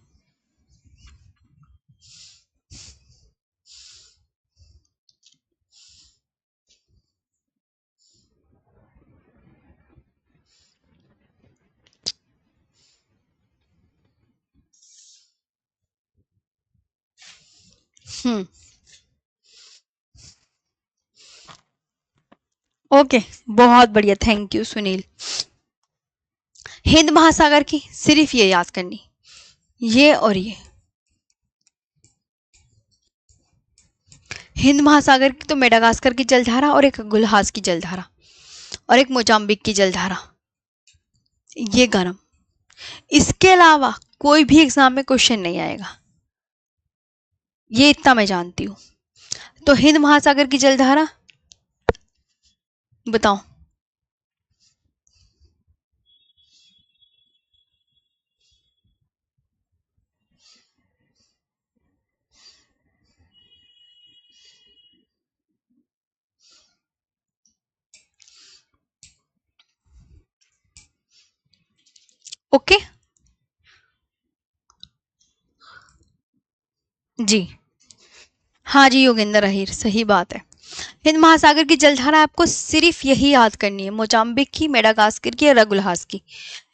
ओके, बहुत बढ़िया, थैंक यू सुनील। हिंद महासागर की सिर्फ ये याद करनी, ये और ये। हिंद महासागर की तो मेडागास्कर की जलधारा, और एक गुलहास की जलधारा, और एक मोजाम्बिक की जलधारा, ये गर्म। इसके अलावा कोई भी एग्जाम में क्वेश्चन नहीं आएगा, ये इतना मैं जानती हूँ। तो हिंद महासागर की जलधारा बताओ। ओके जी, हाँ जी योगेंद्र अहिर, सही बात है। हिंद महासागर की जलधारा आपको सिर्फ यही याद करनी है, मोजाम्बिक की, मेडागास्कर की और रगुलहास की।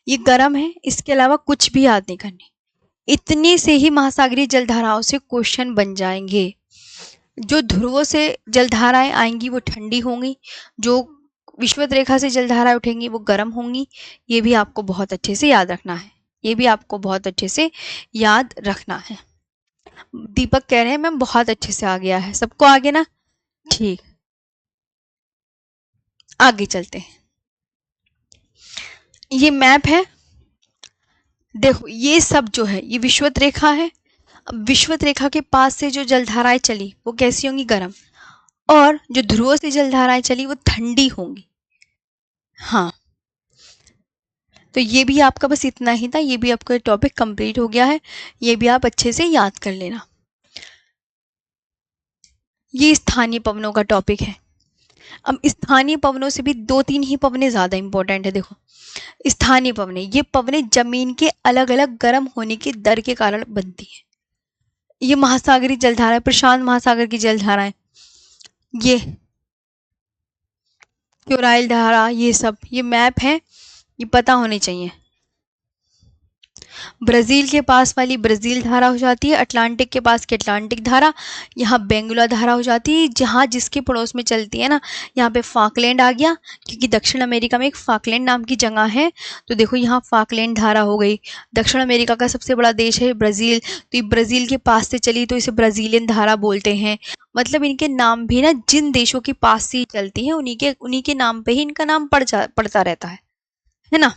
ये गर्म है, इसके अलावा कुछ भी याद नहीं करनी। इतनी से ही महासागरीय जलधाराओं से क्वेश्चन बन जाएंगे। जो ध्रुवों से जलधाराएं आएंगी वो ठंडी होंगी, जो विषुवत रेखा से जलधाराएं उठेंगी वो गर्म होंगी। ये भी आपको बहुत अच्छे से याद रखना है, ये भी आपको बहुत अच्छे से याद रखना है। दीपक कह रहे हैं मैम बहुत अच्छे से आ गया है, सबको आ गया ना? ठीक, आगे चलते हैं। ये मैप है, देखो ये सब जो है ये विषुवत रेखा है। अब विषुवत रेखा के पास से जो जलधाराएं चली वो कैसी होंगी? गर्म। और जो ध्रुवों से जलधाराएं चली वो ठंडी होंगी। हाँ, तो ये भी आपका बस इतना ही था, ये भी आपका टॉपिक कंप्लीट हो गया है, ये भी आप अच्छे से याद कर लेना। ये स्थानीय पवनों का टॉपिक है। अब स्थानीय पवनों से भी दो तीन ही पवनें ज़्यादा इंपॉर्टेंट है। देखो, स्थानीय पवनें, ये पवनें जमीन के अलग अलग गर्म होने की दर के कारण बनती है। ये महासागरीय जलधारा, प्रशांत महासागर की जलधाराएं, ये क्योराइल धारा, ये सब ये मैप है, ये पता होने चाहिए। ब्राज़ील के पास वाली ब्राज़ील धारा हो जाती है, अटलांटिक के पास की अटलांटिक धारा, यहाँ बेंगुला धारा हो जाती है, जहाँ जिसके पड़ोस में चलती है ना। यहाँ पे फाकलैंड आ गया, क्योंकि दक्षिण अमेरिका में एक फाकलैंड नाम की जगह है, तो देखो यहाँ फाकलैंड धारा हो गई। दक्षिण अमेरिका का सबसे बड़ा देश है ब्राज़ील, तो ये ब्राज़ील के पास से चली तो इसे ब्राज़ीलियन धारा बोलते हैं। मतलब इनके नाम भी ना जिन देशों के पास से चलती है उन्हीं के नाम पे ही इनका नाम पड़ता रहता है ना।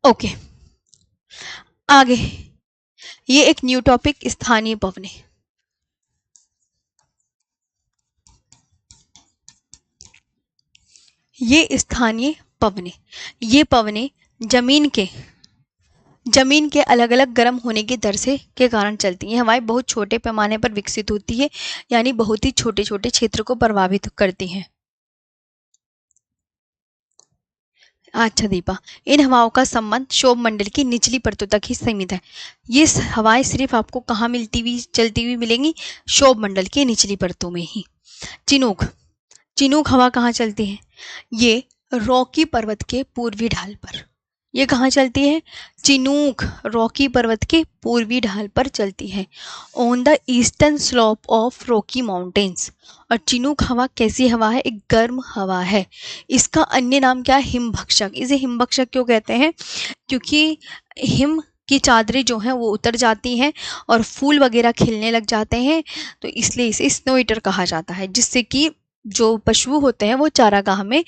ओके, आगे ये एक न्यू टॉपिक, स्थानीय पवनें। ये स्थानीय पवनें, ये पवनें जमीन के अलग अलग गर्म होने की दर से के कारण चलती हैं। हवाएं बहुत छोटे पैमाने पर विकसित होती है, यानी बहुत ही छोटे छोटे क्षेत्र को प्रभावित करती हैं। अच्छा दीपा, इन हवाओं का संबंध क्षोभ मंडल की निचली परतों तक ही सीमित है। ये हवाएं सिर्फ आपको कहाँ चलती हुई मिलेंगी? क्षोभ मंडल की निचली परतों में ही। चिनूक हवा कहाँ चलती है? ये रॉकी पर्वत के पूर्वी ढाल पर। ये कहाँ चलती है? चिनूक रॉकी पर्वत के पूर्वी ढाल पर चलती है, on the eastern slope of Rocky mountains. और चिनूक हवा कैसी हवा है? एक गर्म हवा है। इसका अन्य नाम क्या है? हिमभक्षक। इसे हिमभक्षक क्यों कहते हैं? क्योंकि हिम की चादरें जो हैं वो उतर जाती हैं और फूल वगैरह खिलने लग जाते हैं, तो इसलिए इसे स्नो ईटर कहा जाता है, जिससे कि जो पशु होते हैं वो चारागाह में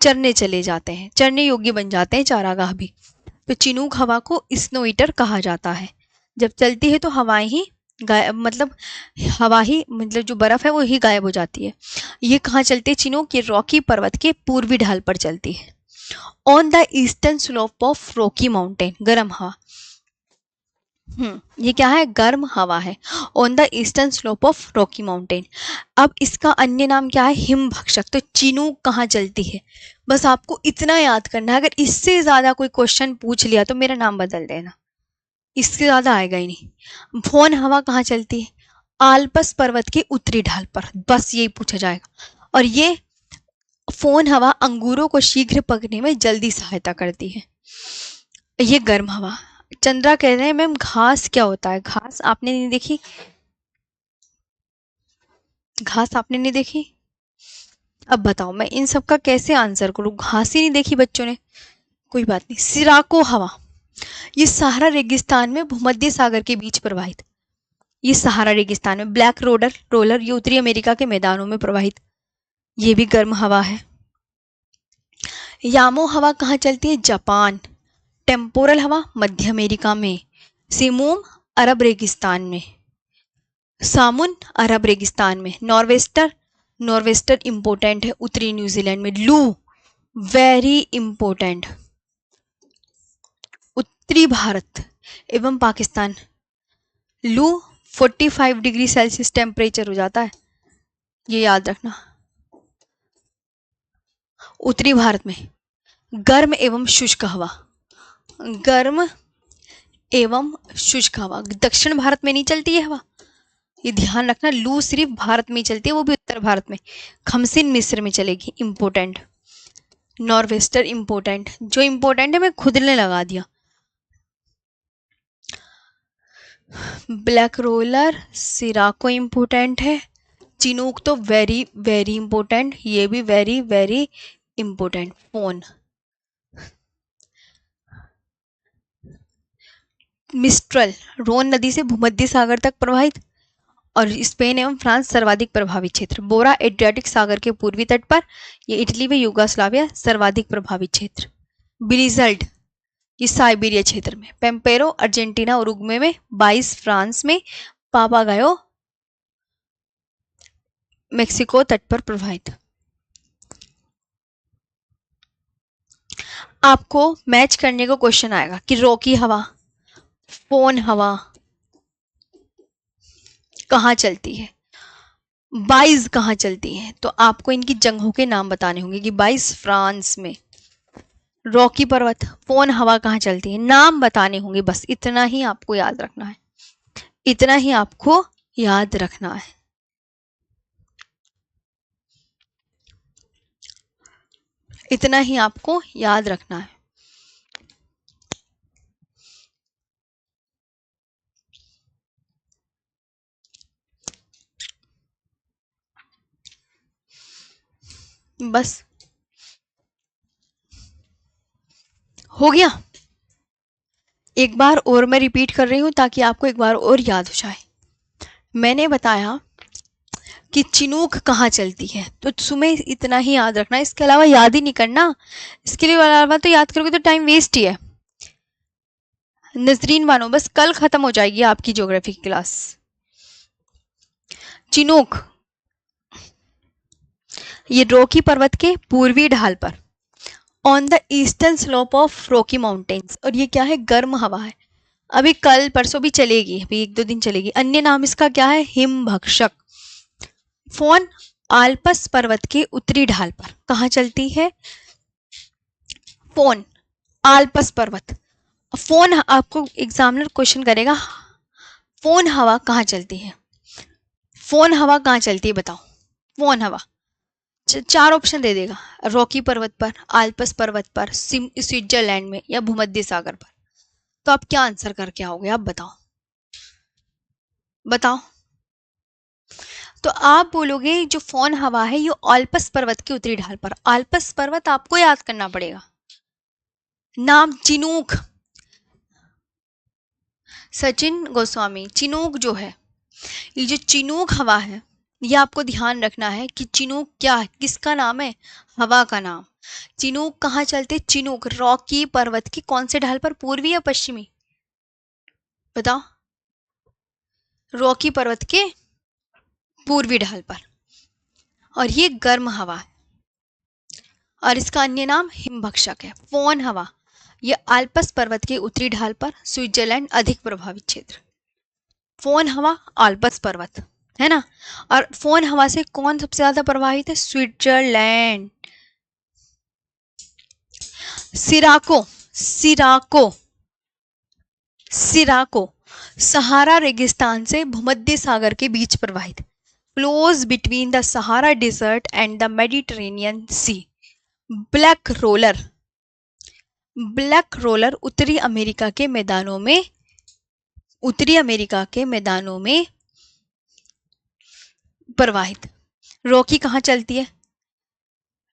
चरने चले जाते हैं, चरने योग्य बन जाते हैं चारागाह भी। तो चिनूक हवा को स्नो ईटर कहा जाता है। जब चलती है तो हवाएं ही हवा ही मतलब जो बर्फ है वो ही गायब हो जाती है। ये कहाँ चलती है चिनूक? ये रॉकी पर्वत के पूर्वी ढाल पर चलती है, on the eastern slope of Rocky mountain. गर्म हवा, ये क्या है? गर्म हवा है, on the eastern slope of Rocky mountain. अब इसका अन्य नाम क्या है? हिमभक्षक। तो चिनूक कहाँ चलती है? बस आपको इतना याद करना है। अगर इससे ज्यादा कोई क्वेश्चन पूछ लिया तो मेरा नाम बदल देना, इससे ज्यादा आएगा ही नहीं। फोन हवा कहाँ चलती है? आल्पस पर्वत के उत्तरी ढाल पर, बस यही पूछा जाएगा। और ये फोन हवा अंगूरों को शीघ्र पकने में जल्दी सहायता करती है। ये गर्म हवा। चंद्रा कह रहे हैं मैम घास क्या होता है? घास आपने नहीं देखी? घास आपने नहीं देखी? अब बताओ मैं इन सब का कैसे आंसर करूं? घास ही नहीं देखी बच्चों ने, कोई बात नहीं। सिराको हवा, ये सहारा रेगिस्तान में भूमध्य सागर के बीच प्रवाहित, ये सहारा रेगिस्तान में। ब्लैक रोलर ये उत्तरी अमेरिका के मैदानों में प्रवाहित, ये भी गर्म हवा है। यामो हवा कहाँ चलती है? जापान। टेम्पोरल हवा मध्य अमेरिका में। सिमूम अरब रेगिस्तान में, सामुन अरब रेगिस्तान में। नॉर्वेस्टर इंपोर्टेंट है उत्तरी न्यूजीलैंड में। लू वेरी इंपोर्टेंट उत्तरी भारत एवं पाकिस्तान। लू 45 डिग्री सेल्सियस टेम्परेचर हो जाता है, ये याद रखना। उत्तरी भारत में गर्म एवं शुष्क हवा, गर्म एवं शुष्क हवा। दक्षिण भारत में नहीं चलती है हवा, ये ध्यान रखना। लू सिर्फ भारत में ही चलती है, वो भी उत्तर भारत में। खमसिन मिस्र में चलेगी। इंपोर्टेंट नॉर्वेस्टर इंपोर्टेंट, जो इंपोर्टेंट है मैं खुद ने लगा दिया। ब्लैक रोलर सिराको इंपोर्टेंट है। चिनूक तो वेरी वेरी इंपोर्टेंट, ये भी very very important. Foehn mistral Rhone नदी से भूमध्य सागर तक प्रवाहित, और स्पेन एवं फ्रांस सर्वाधिक प्रभावित क्षेत्र। बोरा एड्रियाटिक सागर के पूर्वी तट पर, ये इटली व युगोस्लाविया सर्वाधिक प्रभावित क्षेत्र। ब्लिज़र्ड ये साइबेरिया क्षेत्र में। पेम्पेरो अर्जेंटीना उरुग्वे में। 22 फ्रांस में। पापागायो मेक्सिको तट पर प्रवाहित। आपको मैच करने का क्वेश्चन आएगा कि रॉकी हवा, फोन हवा कहाँ चलती है, बाइज कहाँ चलती है, तो आपको इनकी जगहों के नाम बताने होंगे कि बाइज फ्रांस में, रॉकी पर्वत, फोन हवा कहाँ चलती है, नाम बताने होंगे। बस इतना ही आपको याद रखना है, इतना ही आपको याद रखना है। इतना ही आपको याद रखना है। बस हो गया। एक बार और मैं रिपीट कर रही हूं ताकि आपको एक बार और याद हो जाए। मैंने बताया कि चिनूक कहाँ चलती है, तो तुम्हें इतना ही याद रखना है, इसके अलावा याद ही नहीं करना। इसके लिए अलावा तो याद करोगे तो टाइम वेस्ट ही है। नजरीन मानो, बस कल खत्म हो जाएगी आपकी ज्योग्राफी की क्लास। चिनूक ये रॉकी पर्वत के पूर्वी ढाल पर, on the eastern slope of Rocky mountains, और ये क्या है, गर्म हवा है। अभी कल परसों भी चलेगी, अभी 1-2 दिन चलेगी। अन्य नाम इसका क्या है, हिमभक्षक। फोन आल्पस पर्वत के उत्तरी ढाल पर कहाँ चलती है, फोन आल्पस पर्वत। फोन आपको एग्जामिनर क्वेश्चन करेगा, फोन हवा कहाँ चलती है, फोन हवा कहाँ चलती है बताओ। फोन हवा 4 ऑप्शन दे देगा, रॉकी पर्वत पर, आल्पस पर्वत पर, स्विट्जरलैंड में, या भूमध्य सागर पर। तो आप क्या आंसर करके आओगे, आप बताओ, बताओ। तो आप बोलोगे जो फोन हवा है ये आल्पस पर्वत के उत्तरी ढाल पर। आल्पस पर्वत आपको याद करना पड़ेगा, नाम चिनूक, सचिन गोस्वामी। चिनूक जो है, ये जो चिनूक हवा है, ये आपको ध्यान रखना है कि चिनूक क्या है, किसका नाम है, हवा का नाम। चिनूक कहाँ चलते, चिनूक रॉकी पर्वत की कौन से ढाल पर, पूर्वी या पश्चिमी, बताओ। रॉकी पर्वत के पूर्वी ढाल पर, और ये गर्म हवा है, और इसका अन्य नाम हिमभक्षक है। फोन हवा ये आल्पस पर्वत के उत्तरी ढाल पर, स्विट्जरलैंड अधिक प्रभावित क्षेत्र। फोन हवा आल्पस पर्वत है ना, और फोन हवा से कौन सबसे ज्यादा प्रभावित है, स्विट्जरलैंड। सिराको, सिराको, सिराको सहारा रेगिस्तान से भूमध्य सागर के बीच प्रवाहित, flows between the Sahara desert and the Mediterranean sea. Black roller, black roller उत्तरी अमेरिका के मैदानों में, उत्तरी अमेरिका के मैदानों में प्रवाहित। रॉकी कहाँ चलती है,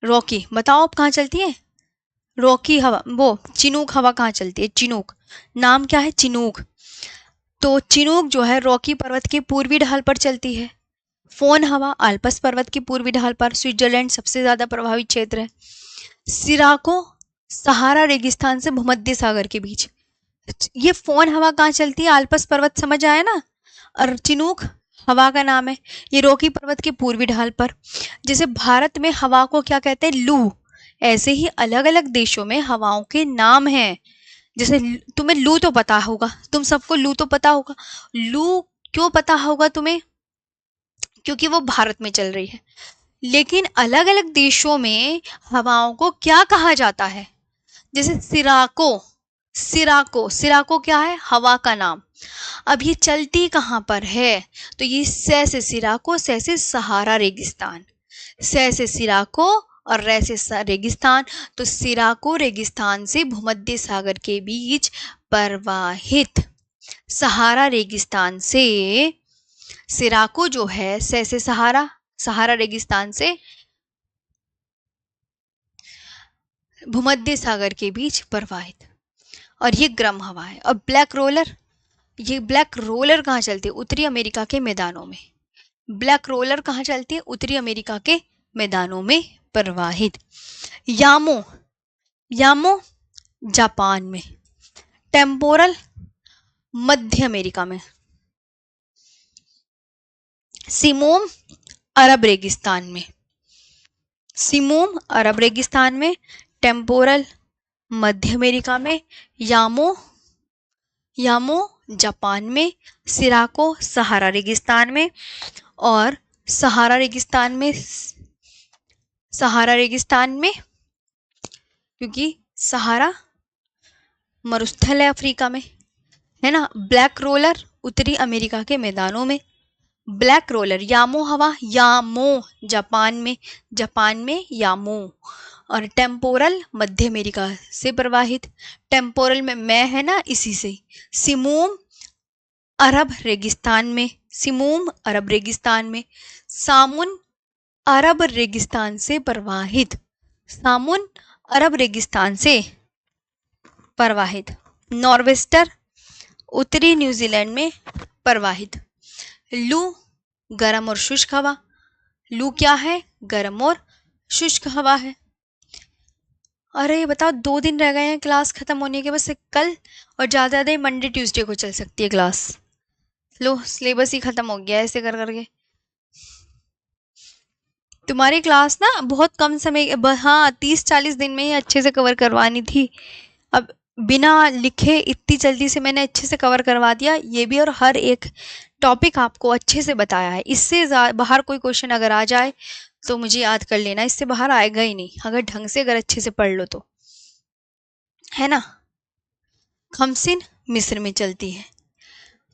रॉकी बताओ आप कहाँ चलती है, रॉकी हवा, वो चिनूक हवा कहाँ चलती है, चिनूक, नाम क्या है, चिनूक। तो चिनूक जो है रॉकी पर्वत के पूर्वी ढाल पर चलती है। फोन हवा आल्पस पर्वत के पूर्वी ढाल पर, स्विट्जरलैंड सबसे ज्यादा प्रभावित क्षेत्र है। सिराको सहारा रेगिस्तान से भूमध्य सागर के बीच। ये फोन हवा कहाँ चलती है, आल्पस पर्वत समझ आया ना, और चिनूक हवा का नाम है, ये रॉकी पर्वत के पूर्वी ढाल पर। जैसे भारत में हवा को क्या कहते हैं, लू, ऐसे ही अलग अलग देशों में हवाओं के नाम हैं। जैसे तुम्हें लू तो पता होगा, तुम सबको लू तो पता होगा। लू क्यों पता होगा तुम्हें, क्योंकि वो भारत में चल रही है। लेकिन अलग अलग देशों में हवाओं को क्या कहा जाता है, जैसे सिराको, सिराको, सिराको क्या है, हवा का नाम। अब ये चलती कहाँ पर है, तो ये सै से सिराको, सै से सहारा रेगिस्तान, सै से सिराको और रै से रेगिस्तान। तो सिराको रेगिस्तान से भूमध्य सागर के बीच प्रवाहित, सहारा रेगिस्तान से, सिराको जो है सै से सहारा, सहारा रेगिस्तान से भूमध्य सागर के बीच प्रवाहित, और ये गर्म हवा है। और ब्लैक रोलर, ये ब्लैक रोलर कहाँ चलती है, उत्तरी अमेरिका के मैदानों में। ब्लैक रोलर कहाँ चलती है, उत्तरी अमेरिका के मैदानों में प्रवाहित। यामो, यामो जापान में, टेम्पोरल मध्य अमेरिका में, सिमोम अरब रेगिस्तान में, सिमोम अरब रेगिस्तान में, टेम्पोरल मध्य अमेरिका में, यामो यामो जापान में, सिराको सहारा रेगिस्तान में, और सहारा रेगिस्तान में क्योंकि सहारा मरुस्थल है अफ्रीका में, है ना। ब्लैक रोलर उत्तरी अमेरिका के मैदानों में, ब्लैक रोलर। यामो हवा, यामो जापान में यामो। और टेम्पोरल मध्य अमेरिका से प्रवाहित, टेम्पोरल में मैं है ना, इसी से। सिमूम अरब रेगिस्तान में, सामुन अरब रेगिस्तान से प्रवाहित, सामुन अरब रेगिस्तान से प्रवाहित। नॉर्वेस्टर उत्तरी न्यूजीलैंड में प्रवाहित। लू गर्म और शुष्क हवा, लू क्या है, गर्म और शुष्क हवा है। अरे बताओ, 2 दिन रह गए हैं क्लास खत्म होने के, बस कल और ज़्यादा मंडे ट्यूसडे को चल सकती है क्लास। लो सिलेबस ही खत्म हो गया ऐसे कर करके। तुम्हारी क्लास ना बहुत कम समय, हाँ 30-40 दिन में ही अच्छे से कवर करवानी थी। अब बिना लिखे इतनी जल्दी से मैंने अच्छे से कवर करवा दिया ये भी, और हर एक टॉपिक आपको अच्छे से बताया है। इससे बाहर कोई क्वेश्चन अगर आ जाए तो मुझे याद कर लेना, इससे बाहर आएगा ही नहीं अगर ढंग से, अगर अच्छे से पढ़ लो तो, है ना। खमसिन मिस्र में चलती है।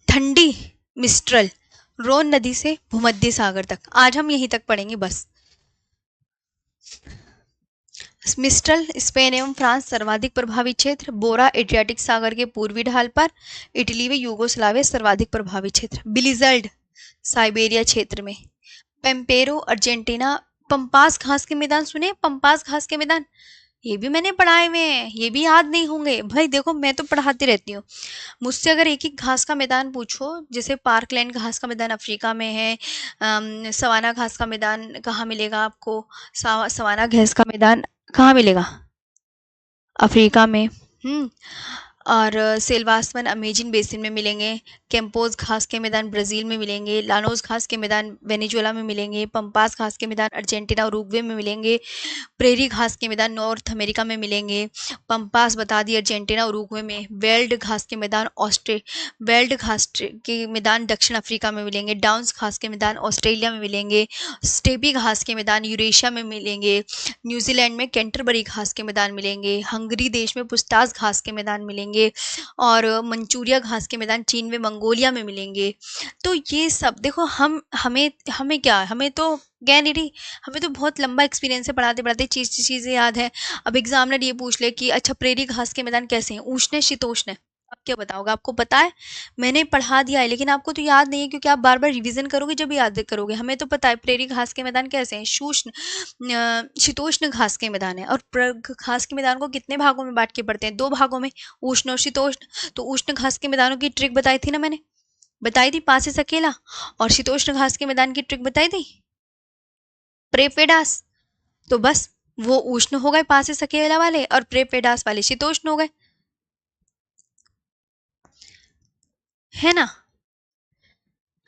ठंडी मिस्ट्रल रोन नदी से भूमध्य सागर तक। आज हम यहीं तक पढ़ेंगे बस। मिस्ट्रल स्पेन एवं फ्रांस सर्वाधिक प्रभावित क्षेत्र। बोरा एड्रियाटिक सागर के पूर्वी ढाल पर। इटली व यूगोस्लाविया सर्वाधिक प्रभावित क्षेत्र। बिलिजर्ड साइबेरिया क्षेत्र में। पेम्पेरो अर्जेंटीना। पंपास घास के मैदान सुने, पंपास घास के मैदान, ये भी मैंने पढ़ाए हुए हैं, ये भी याद नहीं होंगे भाई। देखो मैं तो पढ़ाती रहती हूँ, मुझसे अगर एक एक घास का मैदान पूछो, जैसे पार्कलैंड घास का मैदान अफ्रीका में है, सवाना घास का मैदान कहाँ मिलेगा आपको, सवाना घास का मैदान कहाँ मिलेगा, अफ्रीका में। और सेल्वासवन अमेजिन बेसिन में मिलेंगे। कैंपोज घास के मैदान ब्राज़ील में मिलेंगे। लानोस घास के मैदान वेनेजुएला में मिलेंगे। पंपास घास के मैदान अर्जेंटीना और उरुग्वे में मिलेंगे। प्रेरी घास के मैदान नॉर्थ अमेरिका में मिलेंगे। पंपास बता दी अर्जेंटीना और उरुग्वे में। वेल्ड घास के मैदान दक्षिण अफ्रीका में मिलेंगे। डाउन्स घास के मैदान ऑस्ट्रेलिया में मिलेंगे। स्टेपी घास के मैदान यूरेशिया में मिलेंगे। न्यूजीलैंड में कैंटरबरी घास के मैदान मिलेंगे। हंगरी देश में पुस्तास घास के मैदान मिलेंगे। और मंचूरिया घास के मैदान चीन में मंगोलिया में मिलेंगे। तो ये सब देखो, हमें क्या, हमें तो गैनरी, हमें तो बहुत लंबा एक्सपीरियंस है पढ़ाते पढ़ाते, चीज़ें याद है। अब एग्जामिनर ये पूछ ले कि अच्छा प्रेरी घास के मैदान कैसे हैं, उष्ण शीतोष्ण है, अब क्या बताओगे, आपको पता है मैंने पढ़ा दिया है लेकिन आपको तो याद नहीं है, क्योंकि आप बार बार रिवीजन करोगे जब याद करोगे। हमें तो पता है प्रेरी घास के मैदान कैसे हैं, शीतोष्ण घास के मैदान है। और घास के मैदान को कितने भागों में बांट के पढ़ते हैं, 2 भागों में, उष्ण और शीतोष्ण। तो उष्ण घास के मैदानों की ट्रिक बताई थी ना मैंने, बताई थी, पासिस अकेला। और शीतोष्ण घास के मैदान की ट्रिक बताई थी, प्रेपेडास। तो बस वो उष्ण हो गए पासिस अकेला वाले, और प्रेपेडास वाले शीतोष्ण हो गए, है ना।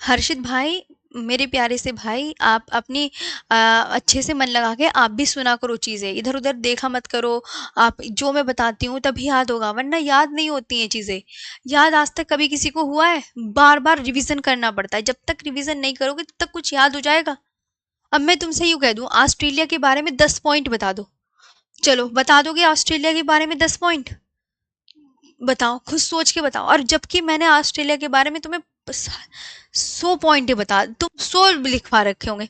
हर्षित भाई, मेरे प्यारे से भाई, आप अपनी अच्छे से मन लगा के आप भी सुना करो चीज़ें, इधर उधर देखा मत करो। आप जो मैं बताती हूँ तभी याद होगा, वरना याद नहीं होती हैं चीज़ें। याद आज तक कभी किसी को हुआ है, बार बार रिवीजन करना पड़ता है। जब तक रिवीजन नहीं करोगे तब तक कुछ याद हो जाएगा। अब मैं तुमसे यूँ कह दूँ ऑस्ट्रेलिया के बारे में 10 पॉइंट बता दो, चलो बता दोगे ऑस्ट्रेलिया के बारे में 10 पॉइंट, बताओ, खुद सोच के बताओ। और जबकि मैंने ऑस्ट्रेलिया के बारे में तुम्हें 100 पॉइंट बता, तुम 100 लिखवा रखे होंगे।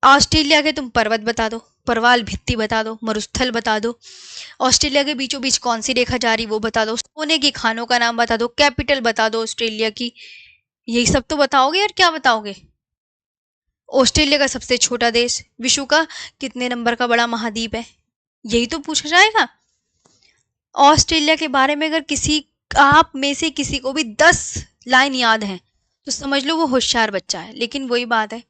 ऑस्ट्रेलिया के तुम पर्वत बता दो, परवाल भित्ति बता दो, मरुस्थल बता दो, ऑस्ट्रेलिया के बीचों बीच कौन सी रेखा जा रही वो बता दो, सोने की खानों का नाम बता दो, कैपिटल बता दो ऑस्ट्रेलिया की। यही सब तो बताओगे, और क्या बताओगे। ऑस्ट्रेलिया का सबसे छोटा देश, विश्व का कितने नंबर का बड़ा महाद्वीप है, यही तो पूछा जाएगा। ऑस्ट्रेलिया के बारे में अगर किसी, आप में से किसी को भी 10 लाइन याद है तो समझ लो वो होशियार बच्चा है। लेकिन वही बात है,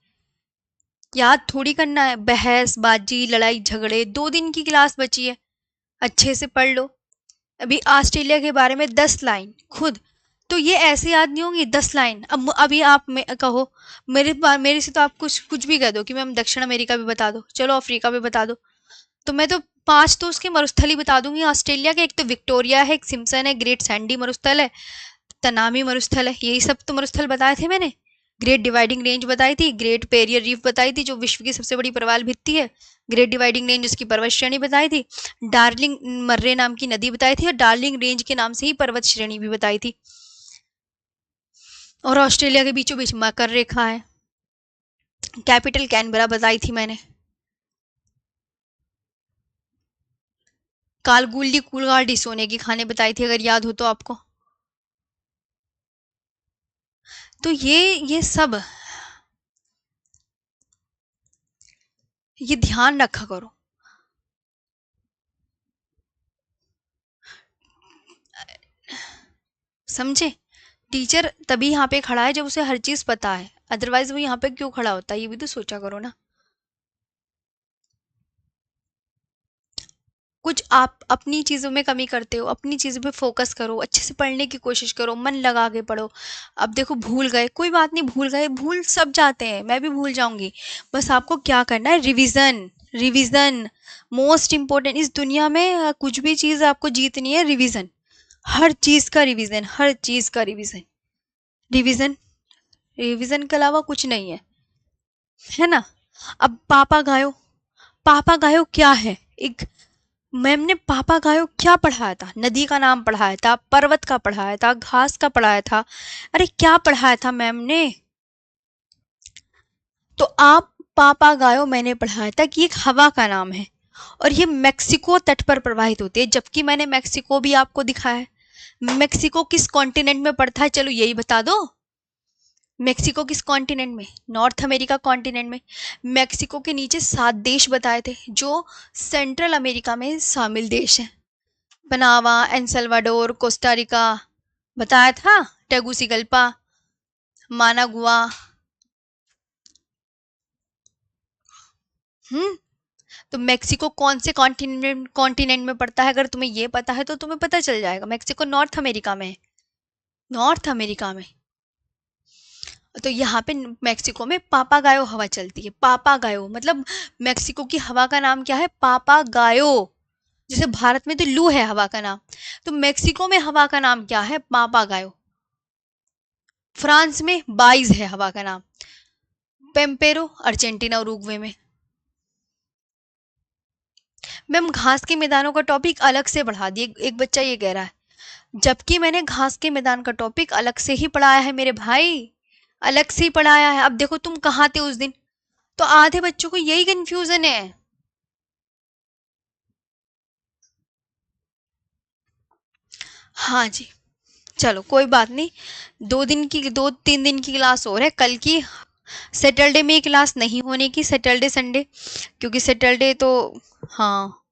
याद थोड़ी करना है, बहस बाजी लड़ाई झगड़े। 2 दिन की क्लास बची है, अच्छे से पढ़ लो। अभी ऑस्ट्रेलिया के बारे में 10 लाइन खुद, तो ये ऐसे याद नहीं होंगी 10 लाइन। अब अभी आप कहो मेरे से तो आप कुछ भी कह दो कि मैम दक्षिण अमेरिका भी बता दो, चलो अफ्रीका भी बता दो, तो मैं तो 5 तो उसके मरुस्थल ही बता दूंगी ऑस्ट्रेलिया के। एक तो विक्टोरिया है, एक सिम्पसन है, ग्रेट सैंडी मरुस्थल है, तनामी मरुस्थल है, यही सब तो मरुस्थल बताए थे मैंने। ग्रेट डिवाइडिंग रेंज बताई थी, ग्रेट पेरियर रीफ बताई थी जो विश्व की सबसे बड़ी प्रवाल भित्ति है, ग्रेट डिवाइडिंग रेंज उसकी पर्वत श्रेणी बताई थी, डार्लिंग मर्रे नाम की नदी बताई थी, और डार्लिंग रेंज के नाम से ही पर्वत श्रेणी भी बताई थी। और ऑस्ट्रेलिया के बीचों बीच मकर रेखा है। कैपिटल कैनबरा बताई थी मैंने। कालगुल्ली कूलगार्डी सोने की खाने बताई थी, अगर याद हो तो आपको। तो ये सब ये ध्यान रखा करो। समझे? टीचर तभी यहाँ पे खड़ा है जब उसे हर चीज पता है, अदरवाइज वो यहाँ पे क्यों खड़ा होता है, ये भी तो सोचा करो ना। कुछ आप अपनी चीजों में कमी करते हो, अपनी चीजों पे फोकस करो, अच्छे से पढ़ने की कोशिश करो, मन लगा के पढ़ो। अब देखो भूल गए, कोई बात नहीं, भूल गए, भूल सब जाते हैं, मैं भी भूल जाऊंगी। बस आपको क्या करना है, रिवीजन। रिवीजन मोस्ट इम्पोर्टेंट इस दुनिया में। कुछ भी चीज आपको जीतनी है, रिवीजन। हर चीज का रिवीजन, हर चीज का रिवीजन। रिवीजन, रिवीजन के अलावा कुछ नहीं है ना। अब पापा गायो, पापा गायो क्या है? एक मैम ने पापा गायो क्या पढ़ाया था? नदी का नाम पढ़ाया था, पर्वत का पढ़ाया था, घास का पढ़ाया था, अरे क्या पढ़ाया था मैम ने? तो आप पापा गायो मैंने पढ़ाया था कि एक हवा का नाम है, और ये मेक्सिको तट पर प्रवाहित होती है, जबकि मैंने मेक्सिको भी आपको दिखाया है। मेक्सिको किस कॉन्टिनेंट में पड़ता है, चलो यही बता दो। मेक्सिको किस कॉन्टिनेंट में? नॉर्थ अमेरिका कॉन्टिनेंट में। मेक्सिको के नीचे 7 देश बताए थे जो सेंट्रल अमेरिका में शामिल देश हैं। पनामा, एल सल्वाडोर, कोस्टारिका, बताया था, टेगुसिगल्पा, मानागुआ। हम्म। तो मेक्सिको कौन से कॉन्टिनेंट में पड़ता है, अगर तुम्हें ये पता है तो तुम्हें पता चल जाएगा। मेक्सिको नॉर्थ अमेरिका में है, नॉर्थ अमेरिका में। तो यहाँ पे मेक्सिको में पापागायो हवा चलती है। पापागायो मतलब मेक्सिको की हवा का नाम क्या है? पापागायो। जैसे भारत में तो लू है हवा का नाम, तो मेक्सिको में हवा का नाम क्या है? पापागायो। फ्रांस में बाइज है हवा का नाम, पेम्पेरो अर्जेंटीना उरुग्वे में। मैम घास के मैदानों का टॉपिक अलग से बढ़ा दिए, एक बच्चा ये कह रहा है, जबकि मैंने घास के मैदान का टॉपिक अलग से ही पढ़ाया है मेरे भाई, अलग से ही पढ़ाया है। अब देखो तुम कहाँ थे उस दिन, तो आधे बच्चों को यही कंफ्यूजन है। हाँ जी, चलो कोई बात नहीं। 2 3 दिन की क्लास और है, कल की सैटरडे में क्लास नहीं होने की, सैटरडे संडे, क्योंकि सैटरडे तो हाँ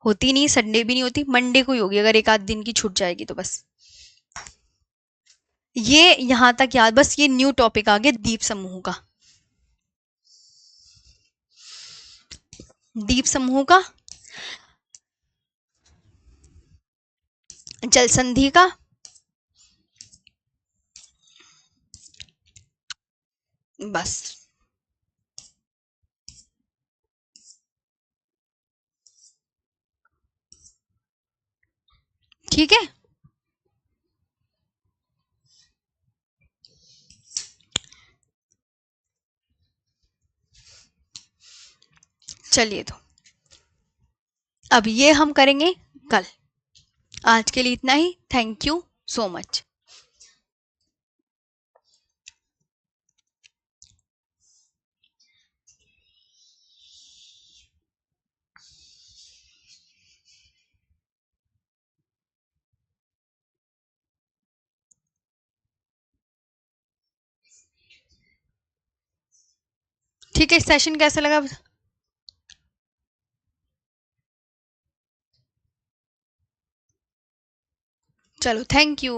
होती नहीं, संडे भी नहीं होती, मंडे को ही होगी, अगर एक आध दिन की छूट जाएगी तो बस। ये यहाँ तक याद, बस ये न्यू टॉपिक आ गया द्वीप समूह का। द्वीप समूह का, जल संधि का, बस। ठीक है, चलिए तो अब ये हम करेंगे कल। आज के लिए इतना ही, थैंक यू सो मच। ठीक है, सेशन कैसा लगा? चलो थैंक यू।